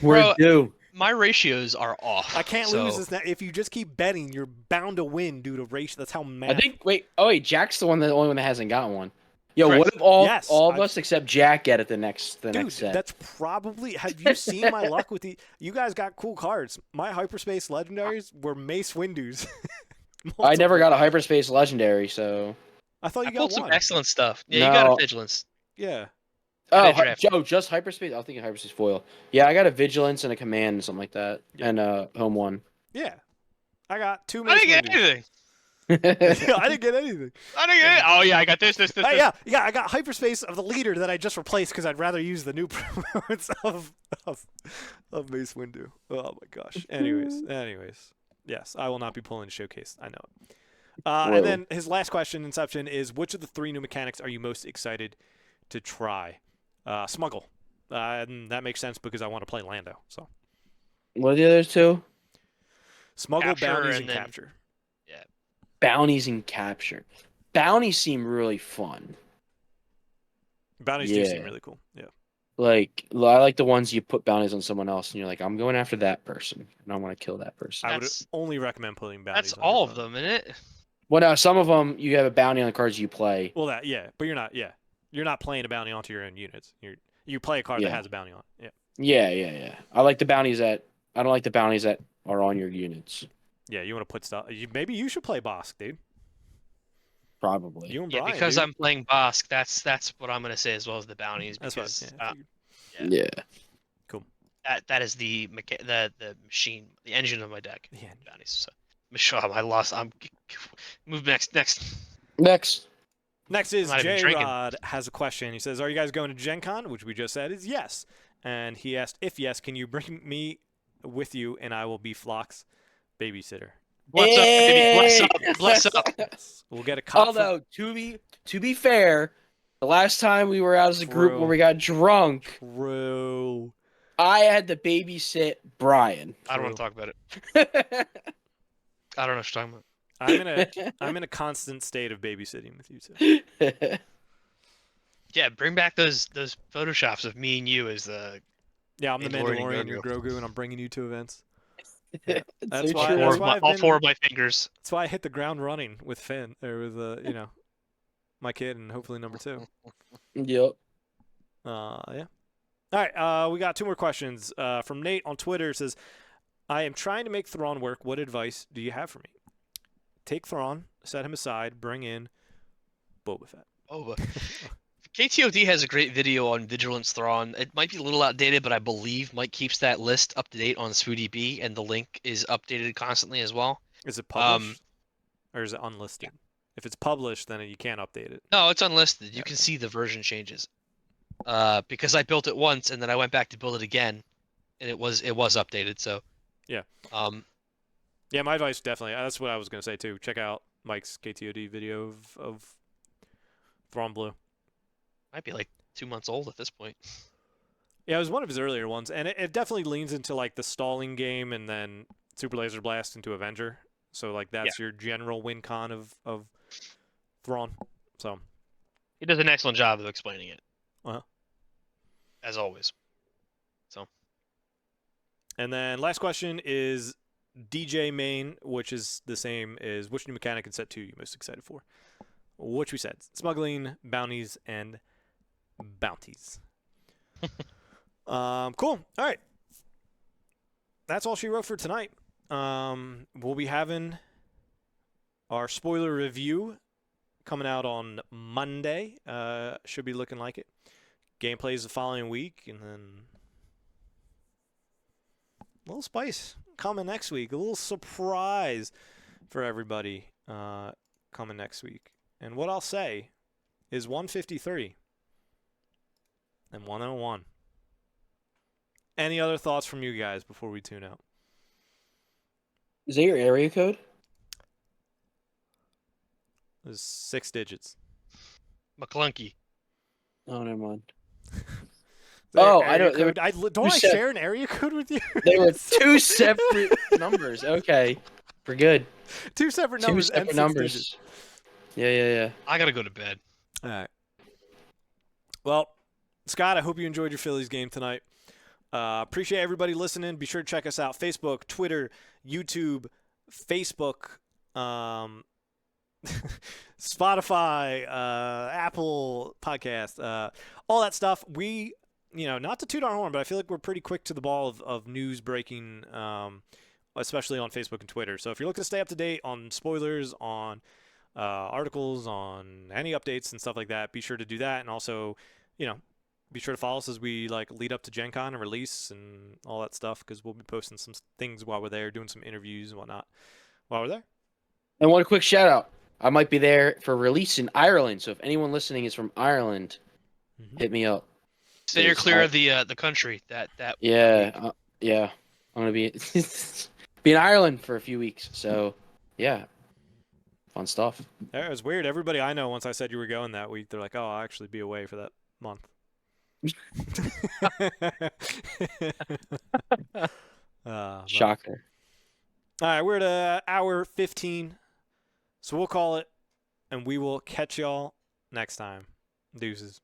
We're Bro, due. My ratios are off. I can't so- lose this. If you just keep betting, you're bound to win due to ratio. That's how math. I think. Wait. Oh wait. Jack's the only one that hasn't gotten one. Yo, Correct. what if all Yes, of us except Jack get it the next Dude, set? that's probably. Have you seen my luck with the? You guys got cool cards. My hyperspace legendaries were Mace Windu's. I never got a hyperspace legendary, so. I thought I you pulled got some one. excellent stuff. Yeah, you No. got a vigilance. Yeah. Oh, did draft. Joe, just hyperspace. I was thinking hyperspace foil. Yeah, I got a vigilance and a command and something like that, Yeah. and home one. Yeah. I got 2 I Mace didn't get Windu's. anything. I didn't get anything. I didn't get it. Oh yeah, I got this. Hey, yeah, I got hyperspace of the leader that I just replaced because I'd rather use the new promotes of Mace Windu. Oh my gosh. Anyways, yes, I will not be pulling showcase. I know it. Whoa. And then his last question, Inception, is which of the 3 new mechanics are you most excited to try? Smuggle. And that makes sense because I want to play Lando. So What are the other 2? smuggle, Capture, bounties, and and then- capture. Bounties and capture. Bounties seem really fun. Bounties do seem Yeah. really cool. Yeah. Like I like the ones you put bounties on someone else, and you're like, I'm going after that person, and I want to kill that person. I would That's- only recommend putting bounties. That's on your all of opponent. them, isn't it? Well, now some of them you have a bounty on the cards you play. Well, but you're not playing a bounty onto your own units. You play a card that Yeah. has a bounty on it. Yeah. Yeah. I like the bounties that I don't like the bounties that are on your units. Yeah, you want to put stuff. Maybe you should play Bosk, dude. Probably. You and Yeah, Brian. because dude. I'm playing Bosk. That's what I'm gonna say as well as the bounties. That's Because what. Yeah, I figured. Yeah. That is the machine, the engine of my deck. Yeah. Johnny's. So, Michelle, I lost. Move next. Next. Next I'm is not even J drinking. Rod has a question. He says, "Are you guys going to Gen Con?" Which we just said is yes. And he asked, if yes, can you bring me with you and I will be Flock's babysitter? Bless up, baby. Bless up. Bless up. Yes. We'll get a cop. Although to be fair, the last time we were out as a group True. where we got drunk, True. I had to babysit Brian. I don't want to True. talk about it. I don't know what you're talking about. I'm in a constant state of babysitting with you two. Yeah, bring back those photoshops of me and you as the Yeah, I'm the Mandalorian Mandalorian, you're Grogu. Grogu, and I'm bringing you to events. It's That's so why- true. that's why I've all been- 4 of my fingers. That's why I hit the ground running with Finn, or with my kid, and hopefully number 2. Yep. Yeah. All right, we got 2 more questions. From Nate on Twitter. It says, I am trying to make Thrawn work. What advice do you have for me? Take Thrawn, set him aside, bring in Boba Fett. Oh, but KTOD has a great video on Vigilance Thrawn. It might be a little outdated, but I believe Mike keeps that list up to date on SpooDB, and the link is updated constantly as well. Is it published or is it unlisted? If it's published, then you can't update it. No, it's unlisted. You Yeah, can okay. see the version changes. Because I built it once, and then I went back to build it again, and it was updated. So Yeah. Um, Yeah, my advice definitely. That's what I was going to say too. Check out Mike's KTOD video of Thrawn Blue. might be like 2 months old at this point. Yeah, it was one of his earlier ones, and it definitely leans into like the stalling game, and then Super Laser Blast into Avenger. So like that's your general win con of Thrawn. So He does an excellent job of explaining it. Uh-huh. As always. And then last question is DJ Main, which is the same as which new mechanic in set 2 you most excited for? Which we said smuggling, bounties, and bounties. Cool. All right. That's all she wrote for tonight. We'll be having our spoiler review coming out on Monday. Should be looking like it. Gameplays the following week, and then a little spice coming next week. A little surprise for everybody coming next week. And what I'll say is 153 and 101. Any other thoughts from you guys before we tune out? Is that your area code? There's 6 digits. McClunky. Oh, never mind. Oh, I don't- there were don't I two share an area code with you? They were 2 separate numbers. Okay, we're good. 2 separate 2 numbers and separate 6 numbers. digits. Yeah. I gotta go to bed. All right. Well, Scott, I hope you enjoyed your Phillies game tonight. Appreciate everybody listening. Be sure to check us out: Facebook, Twitter, YouTube, Facebook, Spotify, Apple Podcast, all that stuff. We, not to toot our horn, but I feel like we're pretty quick to the ball of news breaking, especially on Facebook and Twitter. So if you're looking to stay up to date on spoilers, on articles, on any updates and stuff like that, be sure to do that. And also, be sure to follow us as we lead up to Gen Con and release and all that stuff, because we'll be posting some things while we're there, doing some interviews and whatnot while we're there. And one quick shout out. I might be there for release in Ireland. So if anyone listening is from Ireland, hit me up. So you're clear of the country. That Yeah. I'm gonna be in Ireland for a few weeks. So yeah, fun stuff. It was weird. Everybody I know, once I said you were going that week, they're like, "Oh, I'll actually be away for that month." Shocker. All right, we're at hour 15, so we'll call it, and we will catch y'all next time. Deuces.